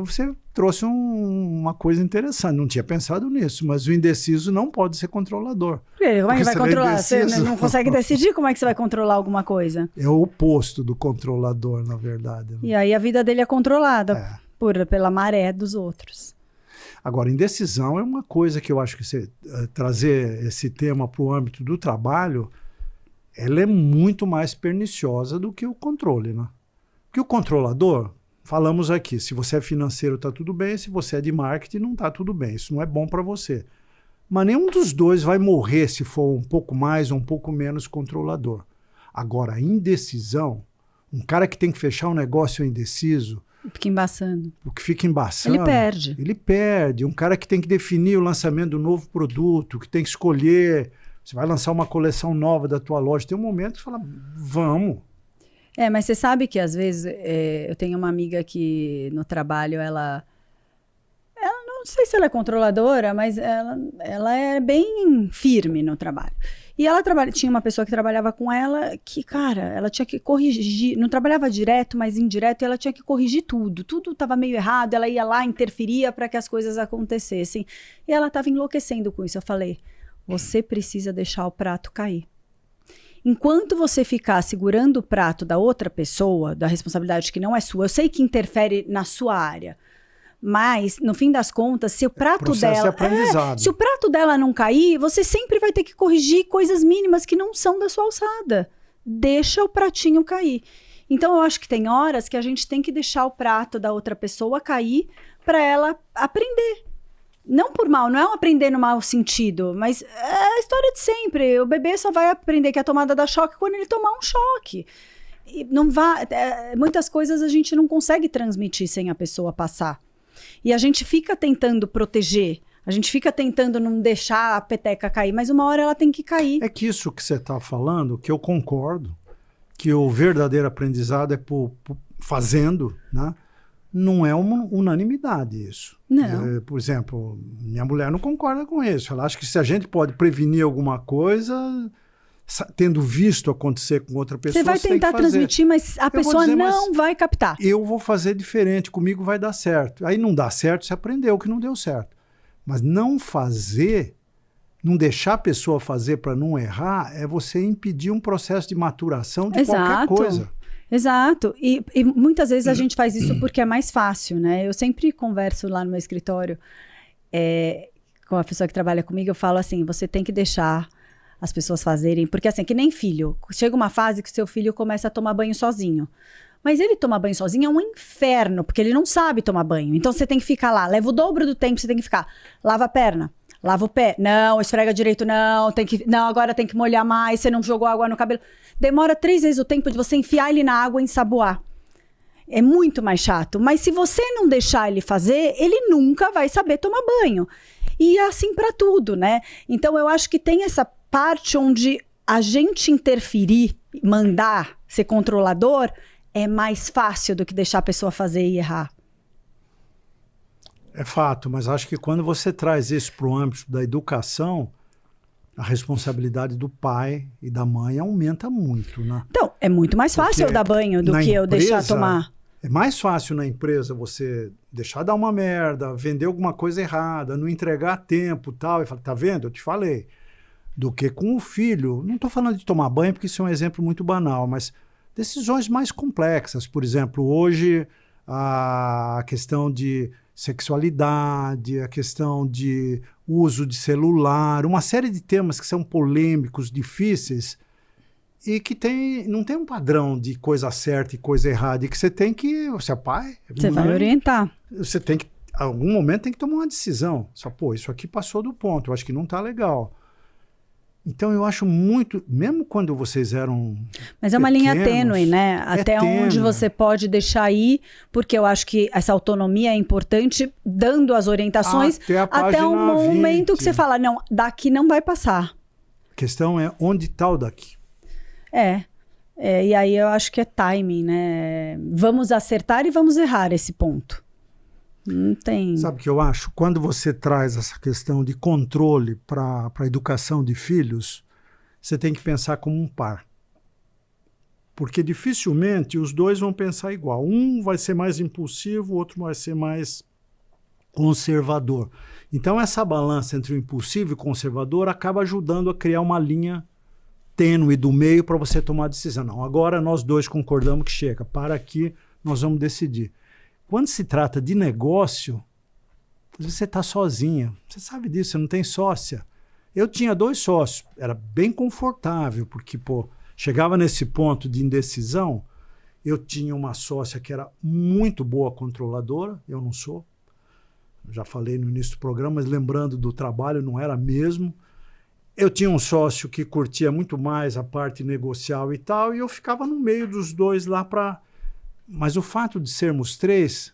Você trouxe uma coisa interessante. Não tinha pensado nisso, mas o indeciso não pode ser controlador. Como é que vai controlar? Você não consegue decidir, como é que você vai controlar alguma coisa? É o oposto do controlador, na verdade. E aí a vida dele é controlada pela maré dos outros. Agora, indecisão é uma coisa que eu acho que você trazer esse tema para o âmbito do trabalho, ela é muito mais perniciosa do que o controle, né? Porque o controlador, falamos aqui, se você é financeiro está tudo bem, se você é de marketing não está tudo bem, isso não é bom para você. Mas nenhum dos dois vai morrer se for um pouco mais ou um pouco menos controlador. Agora, a indecisão, um cara que tem que fechar um negócio indeciso... Fica embaçando. O que fica embaçando... Ele perde. Um cara que tem que definir o lançamento do novo produto, que tem que escolher Você vai lançar uma coleção nova da tua loja, tem um momento que você fala, vamos. Mas você sabe que às vezes eu tenho uma amiga que no trabalho ela não sei se ela é controladora, mas ela é bem firme no trabalho. E ela tinha uma pessoa que trabalhava com ela que, cara, ela tinha que corrigir, não trabalhava direto, mas indireto, e ela tinha que corrigir tudo. Tudo estava meio errado, ela ia lá, interferia para que as coisas acontecessem. E ela estava enlouquecendo com isso. Eu falei, você precisa deixar o prato cair. Enquanto você ficar segurando o prato da outra pessoa, da responsabilidade que não é sua, eu sei que interfere na sua área, mas, no fim das contas, se o prato dela... se o prato dela não cair, você sempre vai ter que corrigir coisas mínimas que não são da sua alçada. Deixa o pratinho cair. Então, eu acho que tem horas que a gente tem que deixar o prato da outra pessoa cair para ela aprender. Não por mal, não é um aprender no mau sentido, mas é a história de sempre. O bebê só vai aprender que a tomada dá choque quando ele tomar um choque. E não vai, muitas coisas a gente não consegue transmitir sem a pessoa passar. E a gente fica tentando proteger, a gente fica tentando não deixar a peteca cair, mas uma hora ela tem que cair. É que isso que você está falando, que eu concordo, que o verdadeiro aprendizado é fazendo, né? Não é uma unanimidade isso. Não. Por exemplo, minha mulher não concorda com isso. Ela acha que se a gente pode prevenir alguma coisa, tendo visto acontecer com outra pessoa, você vai tentar transmitir, mas a pessoa não vai captar. Eu vou fazer diferente, comigo vai dar certo. Aí não dá certo, você aprendeu que não deu certo. Mas não fazer, não deixar a pessoa fazer para não errar, é você impedir um processo de maturação de qualquer coisa. Exato. E muitas vezes a gente faz isso porque é mais fácil, né? Eu sempre converso lá no meu escritório com a pessoa que trabalha comigo, eu falo assim, você tem que deixar as pessoas fazerem, porque assim, que nem filho, chega uma fase que seu filho começa a tomar banho sozinho, mas ele tomar banho sozinho é um inferno, porque ele não sabe tomar banho, então você tem que ficar lá, leva o dobro do tempo, você tem que ficar, lava a perna, lava o pé, não, esfrega direito, não, agora tem que molhar mais, você não jogou água no cabelo, demora 3 vezes o tempo de você enfiar ele na água e ensaboar. É muito mais chato, mas se você não deixar ele fazer, ele nunca vai saber tomar banho. E é assim para tudo, né? Então eu acho que tem essa parte onde a gente interferir, mandar, ser controlador, é mais fácil do que deixar a pessoa fazer e errar. É fato, mas acho que quando você traz isso para o âmbito da educação, a responsabilidade do pai e da mãe aumenta muito, né? Então, é muito mais fácil eu dar banho do que eu deixar tomar. É mais fácil na empresa você deixar dar uma merda, vender alguma coisa errada, não entregar a tempo e tal, e falar, tá vendo? Eu te falei. Do que com o filho. Não estou falando de tomar banho, porque isso é um exemplo muito banal, mas decisões mais complexas. Por exemplo, hoje a questão de sexualidade, a questão de uso de celular, uma série de temas que são polêmicos, difíceis, e que não tem um padrão de coisa certa e coisa errada, e que você tem que, você é pai, você vai orientar. Você tem que, em algum momento, tem que tomar uma decisão. Só, pô, isso aqui passou do ponto, eu acho que não está legal. Então, eu acho muito, mesmo quando vocês eram Mas é uma pequenos, linha tênue, né? Até onde você pode deixar ir, porque eu acho que essa autonomia é importante, dando as orientações, até um momento que você fala, não, daqui não vai passar. A questão é onde está o daqui. E aí eu acho que é timing, né? Vamos acertar e vamos errar esse ponto. Não tem... Sabe o que eu acho? Quando você traz essa questão de controle para a educação de filhos, você tem que pensar como um par. Porque dificilmente os dois vão pensar igual. Um vai ser mais impulsivo, o outro vai ser mais conservador. Então essa balança entre o impulsivo e o conservador acaba ajudando a criar uma linha tênue do meio para você tomar a decisão. Não, agora nós dois concordamos que chega. Para aqui, nós vamos decidir. Quando se trata de negócio, você está sozinha. Você sabe disso, você não tem sócia. Eu tinha 2 sócios, era bem confortável, porque chegava nesse ponto de indecisão, eu tinha uma sócia que era muito boa controladora, eu não sou. Já falei no início do programa, mas lembrando do trabalho, não era mesmo. Eu tinha um sócio que curtia muito mais a parte negocial e tal, e eu ficava no meio dos dois lá para... Mas o fato de sermos 3,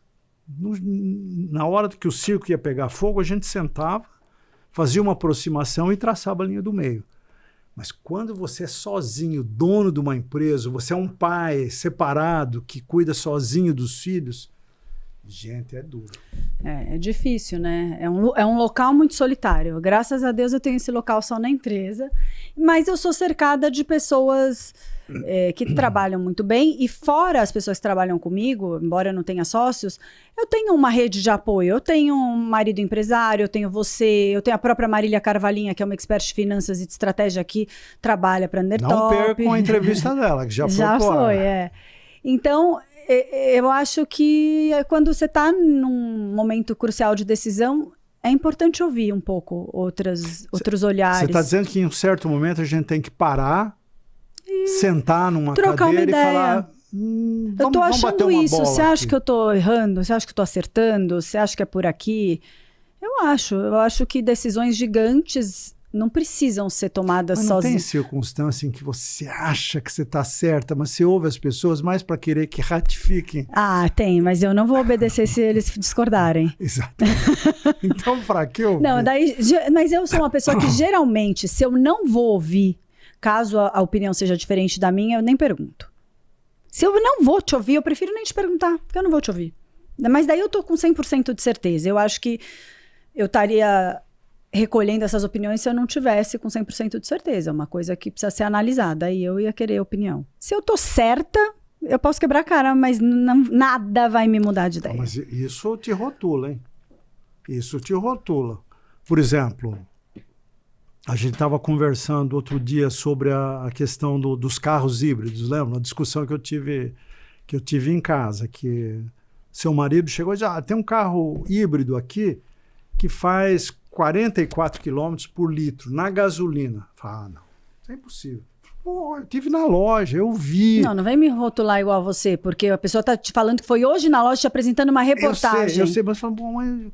na hora que o circo ia pegar fogo, a gente sentava, fazia uma aproximação e traçava a linha do meio. Mas quando você é sozinho, dono de uma empresa, você é um pai separado que cuida sozinho dos filhos, gente, é duro. É difícil, né? É um local muito solitário. Graças a Deus eu tenho esse local só na empresa, mas eu sou cercada de pessoas que trabalham muito bem, e fora as pessoas que trabalham comigo, embora eu não tenha sócios, eu tenho uma rede de apoio. Eu tenho um marido empresário, eu tenho você, eu tenho a própria Marília Carvalhinha, que é uma expert de finanças e de estratégia que trabalha para a Undertop. Não percam a entrevista dela, que já foi. Já foi. Então, eu acho que quando você está num momento crucial de decisão, é importante ouvir um pouco outros olhares. Você está dizendo que em um certo momento a gente tem que parar, sentar numa trocar cadeira uma e ideia. falar... Eu tô achando isso. Você acha aqui. que eu tô errando? Você acha que eu tô acertando? Você acha que é por aqui? Eu acho que decisões gigantes não precisam ser tomadas sozinhas. Não tem circunstância em que você acha que você está certa, mas você ouve as pessoas mais para querer que ratifiquem. Ah, tem, mas eu não vou obedecer se eles discordarem. Exato. Então, para que eu... Não, mas eu sou uma pessoa que geralmente, se eu não vou ouvir, caso a opinião seja diferente da minha, eu nem pergunto. Se eu não vou te ouvir, eu prefiro nem te perguntar, porque eu não vou te ouvir. Mas daí eu tô com 100% de certeza. Eu acho que eu estaria recolhendo essas opiniões se eu não tivesse com 100% de certeza. É uma coisa que precisa ser analisada. Aí eu ia querer opinião. Se eu tô certa, eu posso quebrar a cara, mas nada vai me mudar de ideia. Mas isso te rotula, hein? Isso te rotula. Por exemplo, a gente estava conversando outro dia sobre a questão dos carros híbridos, lembra? Uma discussão que eu tive em casa, que seu marido chegou e disse, tem um carro híbrido aqui que faz 44 km por litro na gasolina. Não, isso é impossível. Pô, eu tive na loja, eu vi. Não vem me rotular igual a você, porque a pessoa está te falando que foi hoje na loja te apresentando uma reportagem. Eu sei, mas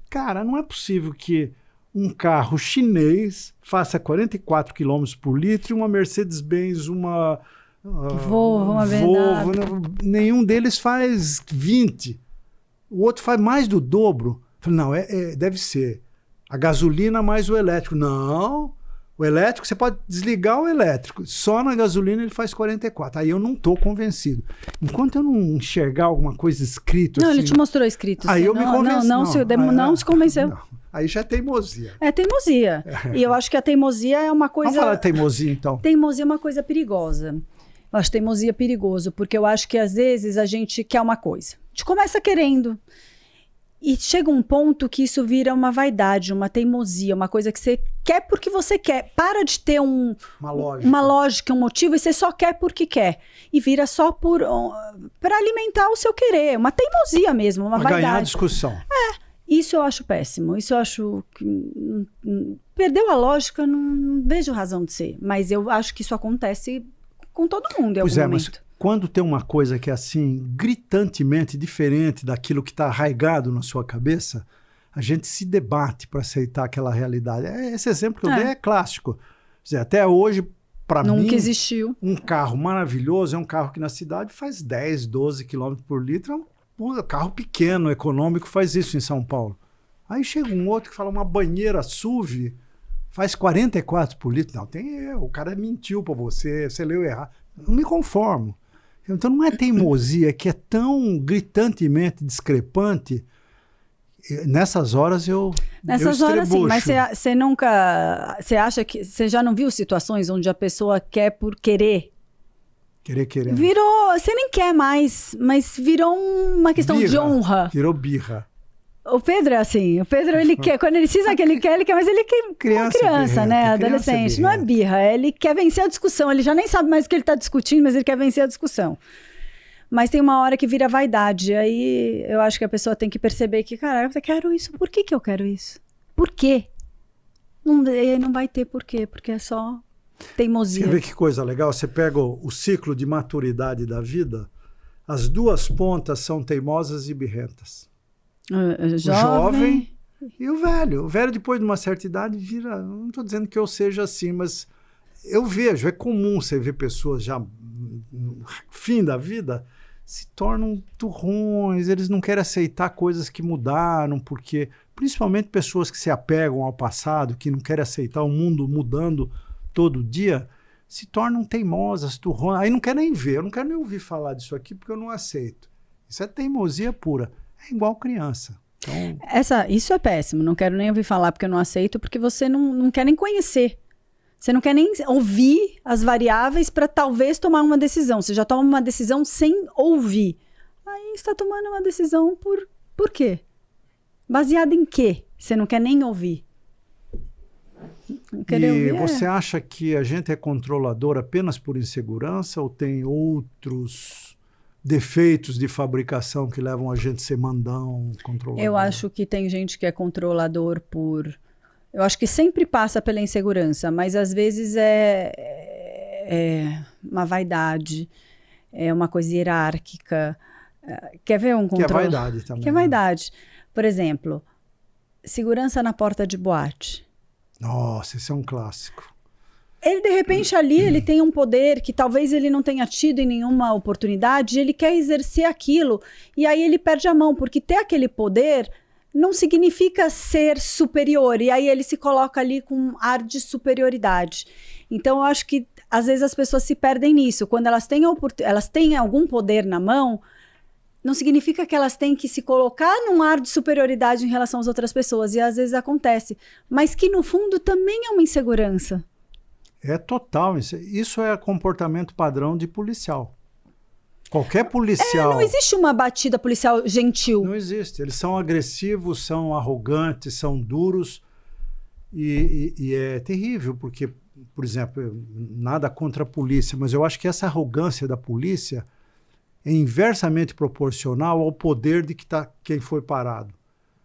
cara, não é possível que um carro chinês faça 44 km por litro e uma Mercedes-Benz, uma Volvo, nenhum deles faz 20. O outro faz mais do dobro. Falei, não, deve ser a gasolina mais o elétrico. Não, o elétrico, você pode desligar o elétrico. Só na gasolina ele faz 44. Aí eu não estou convencido. Enquanto eu não enxergar alguma coisa escrita... Não, assim, ele te mostrou escrito. Aí eu me convenci. Não se convenceu. Não. Aí já é teimosia. É teimosia. E eu acho que a teimosia é uma coisa... Vamos falar de teimosia, então. Teimosia é uma coisa perigosa. Eu acho teimosia perigoso, porque eu acho que às vezes a gente quer uma coisa. A gente começa querendo. E chega um ponto que isso vira uma vaidade, uma teimosia, uma coisa que você quer porque você quer. Para de ter uma lógica, um motivo, e você só quer porque quer. E vira só para alimentar o seu querer. Uma teimosia mesmo, uma vaidade. Ganhar a discussão. Isso eu acho péssimo. Isso eu acho que perdeu a lógica, não vejo razão de ser. Mas eu acho que isso acontece com todo mundo em algum momento. Mas quando tem uma coisa que é assim, gritantemente diferente daquilo que está arraigado na sua cabeça, a gente se debate para aceitar aquela realidade. Esse exemplo que eu dei é clássico. Quer dizer, até hoje, para mim, nunca existiu. Um carro maravilhoso é um carro que na cidade faz 10, 12 km por litro. Um carro pequeno, econômico, faz isso em São Paulo. Aí chega um outro que fala uma banheira SUV faz 44 por litro. Não, tem erro. O cara mentiu para você, você leu errado. Não me conformo. Então não é teimosia, que é tão gritantemente discrepante. Nessas horas Nessas horas sim, mas você nunca... Você acha que... Você já não viu situações onde a pessoa quer por querer? Querer. Virou... Você nem quer mais, mas virou uma questão de honra. Virou birra. O Pedro é assim, ele quer, quando ele cisma que ele quer, mas ele quer uma criança, né, adolescente, não é birra, ele quer vencer a discussão, ele já nem sabe mais o que ele está discutindo, mas ele quer vencer a discussão. Mas tem uma hora que vira vaidade, aí eu acho que a pessoa tem que perceber que, cara, eu quero isso, por que eu quero isso? Por quê? Não vai ter porquê, porque é só teimosia. Você vê que coisa legal, você pega o ciclo de maturidade da vida, as duas pontas são teimosas e birrentas. O jovem e o velho. O velho, depois de uma certa idade, vira... Não estou dizendo que eu seja assim, mas eu vejo, é comum você ver pessoas já no fim da vida se tornam turrões, eles não querem aceitar coisas que mudaram, porque principalmente pessoas que se apegam ao passado, que não querem aceitar o mundo mudando todo dia, se tornam teimosas, turronas. Aí não quer nem ver, eu não quero nem ouvir falar disso aqui porque eu não aceito. Isso é teimosia pura. É igual criança. Então... Isso é péssimo, não quero nem ouvir falar porque eu não aceito, porque você não quer nem conhecer. Você não quer nem ouvir as variáveis para talvez tomar uma decisão. Você já toma uma decisão sem ouvir. Aí você está tomando uma decisão por quê? Baseada em quê? Você não quer nem ouvir. E você acha que a gente é controlador apenas por insegurança ou tem outros defeitos de fabricação que levam a gente a ser mandão, controlador? Eu acho que tem gente que é controlador por... Eu acho que sempre passa pela insegurança, mas às vezes é uma vaidade, é uma coisa hierárquica. Quer ver um controle? Que é vaidade também. Que é vaidade. Por exemplo, segurança na porta de boate. Nossa, esse é um clássico. Ele, de repente, ali, ele tem um poder que talvez ele não tenha tido em nenhuma oportunidade, ele quer exercer aquilo, e aí ele perde a mão, porque ter aquele poder não significa ser superior, e aí ele se coloca ali com um ar de superioridade. Então, eu acho que, às vezes, as pessoas se perdem nisso. Quando elas têm algum poder na mão, não significa que elas têm que se colocar num ar de superioridade em relação às outras pessoas, e às vezes acontece. Mas que, no fundo, também é uma insegurança. É total. Isso é comportamento padrão de policial. Qualquer policial... não existe uma batida policial gentil. Não existe. Eles são agressivos, são arrogantes, são duros. E é terrível, porque, por exemplo, nada contra a polícia, mas eu acho que essa arrogância da polícia é inversamente proporcional ao poder de quem foi parado.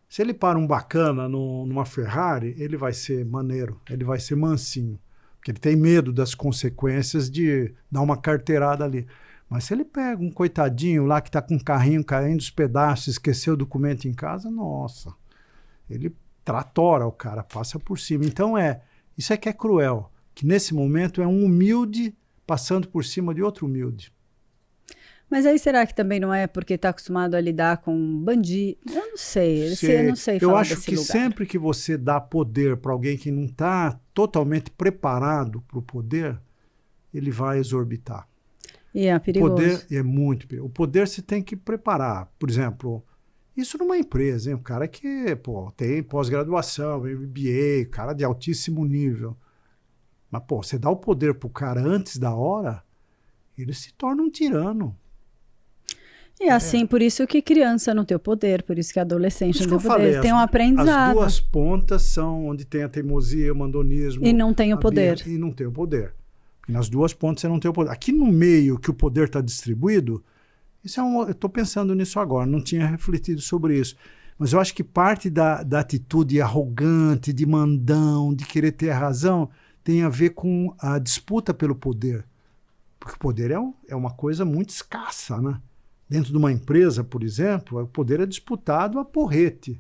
Se ele para um bacana numa Ferrari, ele vai ser maneiro, ele vai ser mansinho, porque ele tem medo das consequências de dar uma carteirada ali. Mas se ele pega um coitadinho lá que está com um carrinho caindo dos pedaços, esqueceu o documento em casa, nossa, ele tratora o cara, passa por cima. Então isso é que é cruel, que nesse momento é um humilde passando por cima de outro humilde. Mas aí será que também não é porque está acostumado a lidar com bandido? Eu não sei, eu não sei falar Eu acho desse que lugar. sempre que você dá poder para alguém que não está totalmente preparado para o poder, ele vai exorbitar. E é perigoso. O poder é muito perigoso. O poder se tem que preparar. Por exemplo, isso numa empresa, hein? O cara que tem pós-graduação, MBA, cara de altíssimo nível. Mas, você dá o poder para o cara antes da hora, ele se torna um tirano. E assim, por isso que criança não tem o poder, por isso que adolescente não tem o poder. Tem um aprendizado. As duas pontas são onde tem a teimosia, o mandonismo. E não tem o poder. E não tem o poder. E nas duas pontas você não tem o poder. Aqui no meio que o poder está distribuído, eu estou pensando nisso agora, não tinha refletido sobre isso. Mas eu acho que parte da atitude arrogante, de mandão, de querer ter a razão, tem a ver com a disputa pelo poder. Porque o poder é uma coisa muito escassa, né? Dentro de uma empresa, por exemplo, o poder é disputado a porrete.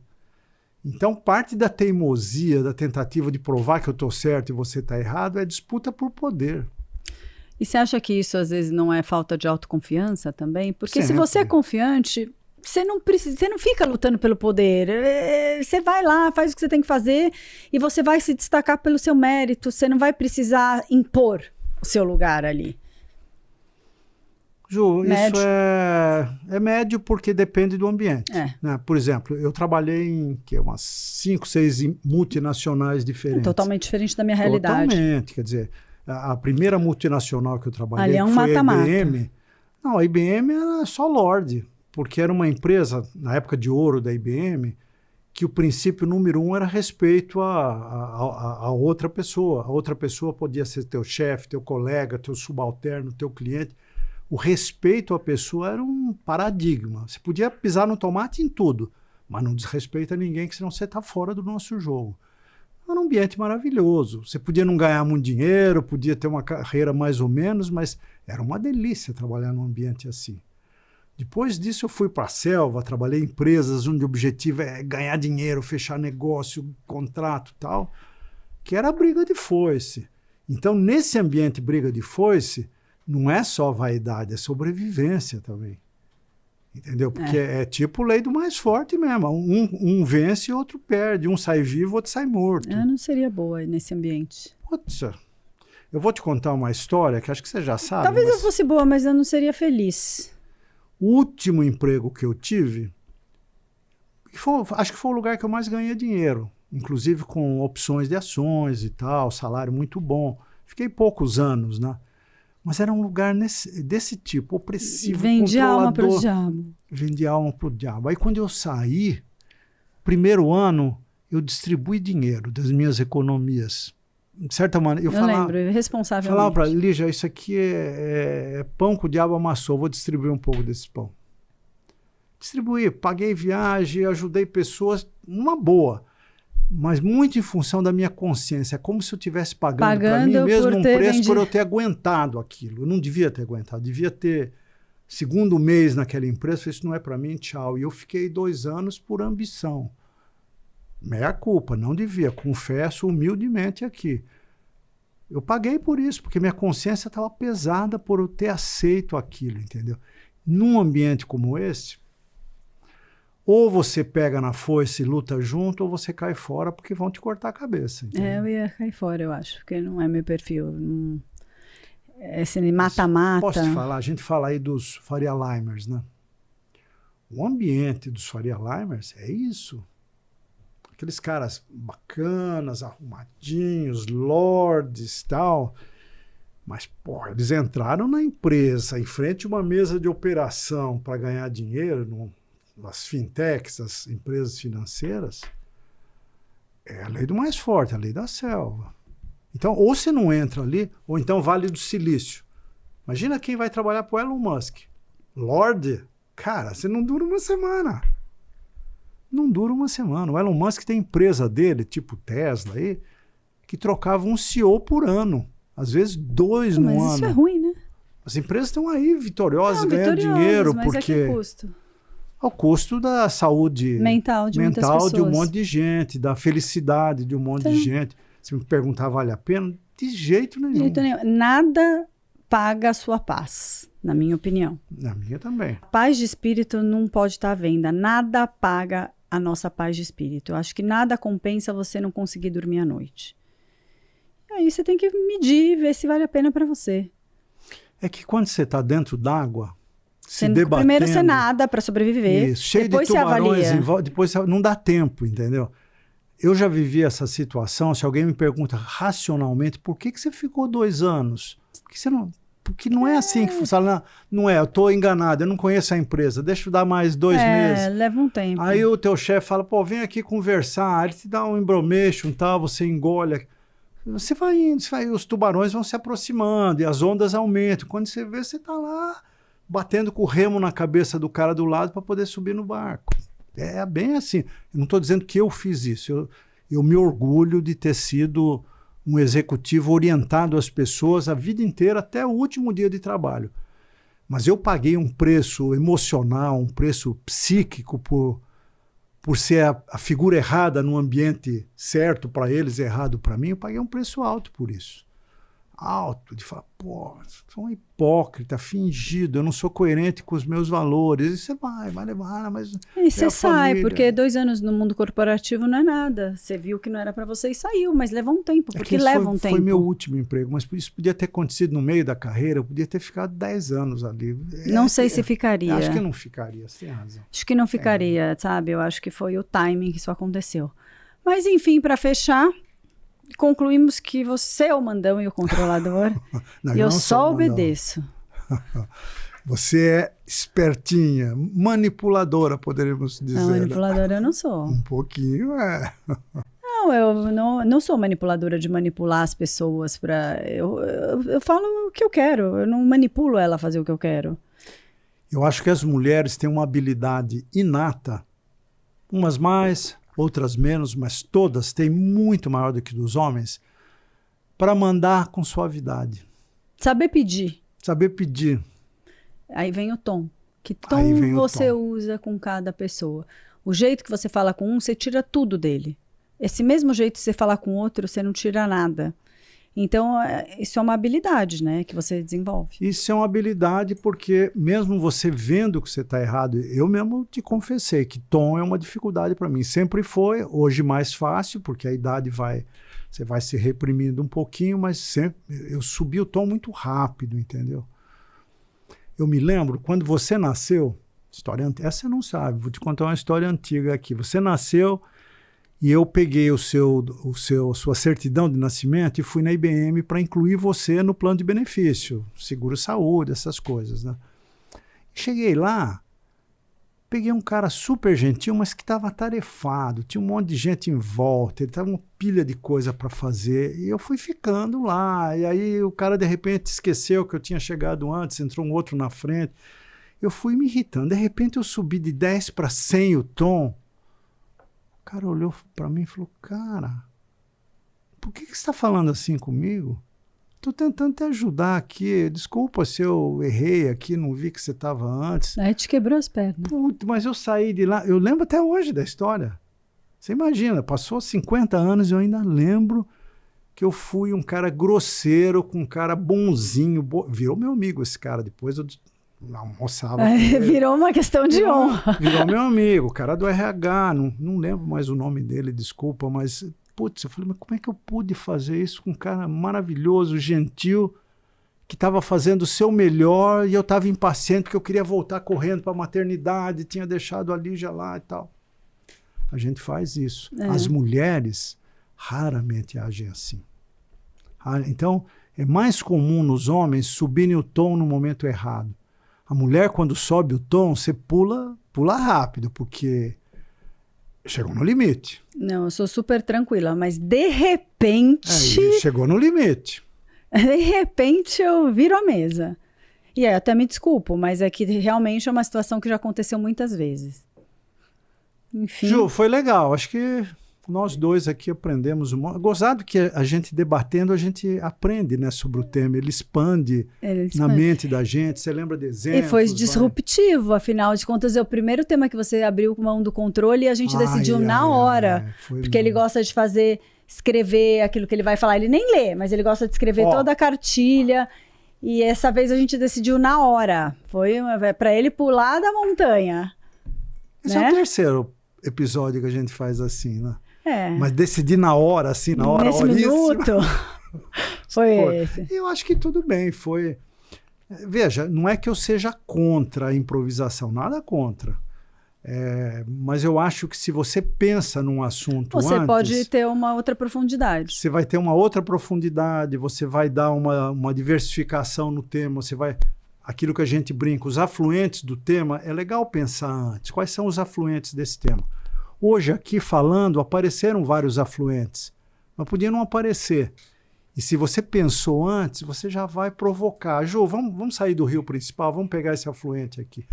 Então, parte da teimosia, da tentativa de provar que eu estou certo e você está errado, é disputa por poder. E você acha que isso, às vezes, não é falta de autoconfiança também? Porque se Sempre. você é confiante, você não fica lutando pelo poder. Você vai lá, faz o que você tem que fazer e você vai se destacar pelo seu mérito. Você não vai precisar impor o seu lugar ali. Ju, Médio. isso é médio porque depende do ambiente. Né? Por exemplo, eu trabalhei em umas 5, 6 multinacionais diferentes. Totalmente diferente da minha realidade. Totalmente. Quer dizer, a primeira multinacional que eu trabalhei Ali é um foi mata-mata. a IBM. Não, a IBM era só Lorde, porque era uma empresa, na época de ouro da IBM, que o princípio número 1 era respeito a outra pessoa. A outra pessoa podia ser teu chefe, teu colega, teu subalterno, teu cliente. O respeito à pessoa era um paradigma. Você podia pisar no tomate em tudo, mas não desrespeita ninguém, que senão você está fora do nosso jogo. Era um ambiente maravilhoso. Você podia não ganhar muito dinheiro, podia ter uma carreira mais ou menos, mas era uma delícia trabalhar num ambiente assim. Depois disso eu fui para a selva, trabalhei em empresas onde o objetivo é ganhar dinheiro, fechar negócio, contrato e tal, que era briga de foice. Então, nesse ambiente briga de foice, não é só vaidade, é sobrevivência também. Entendeu? Porque é tipo lei do mais forte mesmo. Um vence e outro perde. Um sai vivo, outro sai morto. Eu não seria boa nesse ambiente. Putz, Eu vou te contar uma história que acho que você já sabe. Talvez mas eu fosse boa, mas eu não seria feliz. o último emprego que eu tive, acho que foi o lugar que eu mais ganhei dinheiro, inclusive com opções de ações e tal, salário muito bom. Fiquei poucos anos, né? Mas era um lugar desse tipo, opressivo, Vendi alma para o controlador. diabo. Vendi alma para o diabo. Aí quando eu saí, primeiro ano, eu distribuí dinheiro das minhas economias. De certa maneira, Eu lembro, responsavelmente. falava para Lígia, isso aqui é pão que o diabo amassou, vou distribuir um pouco desse pão. Distribuí, paguei viagem, ajudei pessoas, uma boa. Mas muito em função da minha consciência. É como se eu estivesse pagando para mim mesmo um preço por eu ter aguentado aquilo. Eu não devia ter aguentado. Devia ter, segundo mês naquela empresa, isso não é para mim, tchau. E eu fiquei 2 anos por ambição. Meia culpa, não devia. Confesso humildemente aqui. Eu paguei por isso, porque minha consciência estava pesada por eu ter aceito aquilo, entendeu? Num ambiente como esse, ou você pega na foice e luta junto, ou você cai fora porque vão te cortar a cabeça. Entendeu? Eu ia cair fora, eu acho, porque não é meu perfil. Não... Esse mata-mata. Posso te falar? A gente fala aí dos Faria Limers, né? O ambiente dos Faria Limers é isso. Aqueles caras bacanas, arrumadinhos, lords e tal. Mas, porra, eles entraram na empresa, em frente a uma mesa de operação para ganhar dinheiro, nas fintechs, as empresas financeiras, é a lei do mais forte, a lei da selva. Então, ou você não entra ali, ou então Vale do Silício. Imagina quem vai trabalhar para o Elon Musk. Lorde, cara, você não dura uma semana. Não dura uma semana. O Elon Musk tem empresa dele, tipo Tesla, aí, que trocava um CEO por ano. Às vezes 2 no ano. Mas isso é ruim, né? As empresas estão aí vitoriosas, ganhando dinheiro. Mas porque... a que custo? Ao custo da saúde mental de muitas pessoas. De um monte de gente, da felicidade de um monte de gente. Se me perguntar, vale a pena? De jeito nenhum. De jeito nenhum. Nada paga a sua paz, na minha opinião. Na minha também. A paz de espírito não pode estar à venda. Nada paga a nossa paz de espírito. Eu acho que nada compensa você não conseguir dormir à noite. E aí você tem que medir, ver se vale a pena para você. É que quando você está dentro d'água, primeiro você nada para sobreviver, isso, cheio depois de tubarões você avalia. Depois não dá tempo, entendeu? Eu já vivi essa situação. Se alguém me pergunta racionalmente, por que você ficou 2 anos? Porque não é assim que funciona. Não é, eu estou enganado, eu não conheço a empresa, deixa eu dar mais 2 meses. Leva um tempo. Aí o teu chefe fala, pô, vem aqui conversar, ele te dá um embromation, tal, você engole. Você vai indo, os tubarões vão se aproximando e as ondas aumentam. Quando você vê, você está lá batendo com o remo na cabeça do cara do lado para poder subir no barco. É bem assim. Eu não estou dizendo que eu fiz isso. Eu me orgulho de ter sido um executivo orientado às pessoas a vida inteira, até o último dia de trabalho. Mas eu paguei um preço emocional, um preço psíquico por ser a figura errada no ambiente certo para eles, errado para mim. Eu paguei um preço alto por isso. Alto, de falar, pô, sou um hipócrita, fingido, eu não sou coerente com os meus valores. E você vai levar, mas. E você sai, porque 2 anos no mundo corporativo não é nada. Você viu que não era para você e saiu, mas leva um tempo, porque leva um tempo. Foi meu último emprego, mas isso podia ter acontecido no meio da carreira, eu podia ter ficado 10 anos ali. Não sei se ficaria. Acho que não ficaria, você tem razão. Acho que não ficaria, sabe? Eu acho que foi o timing que isso aconteceu. Mas, enfim, para fechar. Concluímos que você é o mandão e o controlador. Não, e eu só obedeço. Você é espertinha, manipuladora, poderíamos dizer. Não, manipuladora eu não sou. Um pouquinho, é. Não, eu não sou manipuladora de manipular as pessoas para. Eu falo o que eu quero, eu não manipulo ela a fazer o que eu quero. Eu acho que as mulheres têm uma habilidade inata, umas mais, outras menos, mas todas têm muito maior do que dos homens, para mandar com suavidade. Saber pedir. Saber pedir. Aí vem o tom. Que tom você usa com cada pessoa? O jeito que você fala com um, você tira tudo dele. Esse mesmo jeito de você falar com outro, você não tira nada. Então, isso é uma habilidade, né, que você desenvolve. Isso é uma habilidade porque, mesmo você vendo que você está errado, eu mesmo te confessei que tom é uma dificuldade para mim. Sempre foi, hoje mais fácil, porque a idade vai Você vai se reprimindo um pouquinho, mas sempre eu subi o tom muito rápido, entendeu? Eu me lembro, quando você nasceu, essa você não sabe, vou te contar uma história antiga aqui. Você nasceu e eu peguei sua certidão de nascimento e fui na IBM para incluir você no plano de benefício, seguro-saúde, essas coisas, né? Cheguei lá, peguei um cara super gentil, mas que estava atarefado, tinha um monte de gente em volta, ele estava uma pilha de coisa para fazer, e eu fui ficando lá, e aí o cara de repente esqueceu que eu tinha chegado antes, entrou um outro na frente, eu fui me irritando, de repente eu subi de 10 para 100 o tom, o cara olhou para mim e falou, cara, por que você está falando assim comigo? Estou tentando te ajudar aqui. Desculpa se eu errei aqui, não vi que você estava antes. Aí te quebrou as pernas. Puta, mas eu saí de lá. Eu lembro até hoje da história. Você imagina, passou 50 anos e eu ainda lembro que eu fui um cara grosseiro, com um cara bonzinho. Virou meu amigo esse cara. Depois eu almoçava. Virou uma questão de honra. Virou meu amigo, o cara do RH. Não lembro mais o nome dele, desculpa, mas... Putz, eu falei, mas como é que eu pude fazer isso com um cara maravilhoso, gentil, que estava fazendo o seu melhor e eu estava impaciente porque eu queria voltar correndo para a maternidade, tinha deixado a Lígia lá e tal. A gente faz isso. As mulheres raramente agem assim. Então, é mais comum nos homens subirem o tom no momento errado. A mulher, quando sobe o tom, você pula rápido, porque... chegou no limite. Não, eu sou super tranquila, mas de repente... chegou no limite. De repente eu viro a mesa. E aí, até me desculpo, mas é que realmente é uma situação que já aconteceu muitas vezes. Enfim. Ju, foi legal. Acho que nós dois aqui aprendemos. Gozado que a gente debatendo, a gente aprende, né, sobre o tema. Ele expande na mente da gente. Você lembra de exemplos? E foi disruptivo, afinal de contas, é o primeiro tema que você abriu com mão do controle e a gente decidiu na hora. Porque ele gosta de escrever aquilo que ele vai falar. Ele nem lê, mas ele gosta de escrever toda a cartilha. E essa vez a gente decidiu na hora. Foi para ele pular da montanha. Esse é o terceiro episódio que a gente faz assim, né? Mas decidir na hora, assim, na hora, nesse minuto, foi esse. Eu acho que tudo bem, foi... Veja, não é que eu seja contra a improvisação, nada contra. Mas eu acho que se você pensa num assunto você antes... pode ter uma outra profundidade. Você vai ter uma outra profundidade, você vai dar uma diversificação no tema, você vai... Aquilo que a gente brinca, os afluentes do tema, é legal pensar antes. Quais são os afluentes desse tema? Hoje, aqui falando, apareceram vários afluentes, mas podiam não aparecer. E se você pensou antes, você já vai provocar. Ju, vamos sair do rio principal, vamos pegar esse afluente aqui.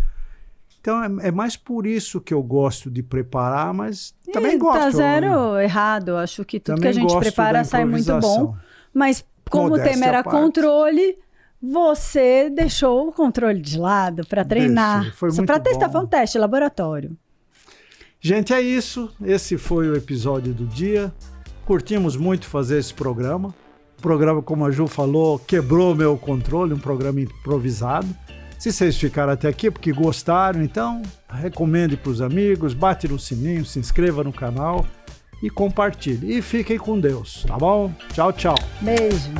Então, é mais por isso que eu gosto de preparar, mas também gosto. Tá zero errado. Acho que tudo que a gente prepara sai muito bom. Mas como o tema era controle... Você deixou o controle de lado para treinar. Foi muito para testar, bom. foi um teste laboratório. Gente, é isso. Esse foi o episódio do dia. Curtimos muito fazer esse programa. O programa, como a Ju falou, quebrou meu controle, um programa improvisado. Se vocês ficaram até aqui porque gostaram, então recomende para os amigos, bate no sininho, se inscreva no canal e compartilhe. E fiquem com Deus, tá bom? Tchau, tchau. Beijo.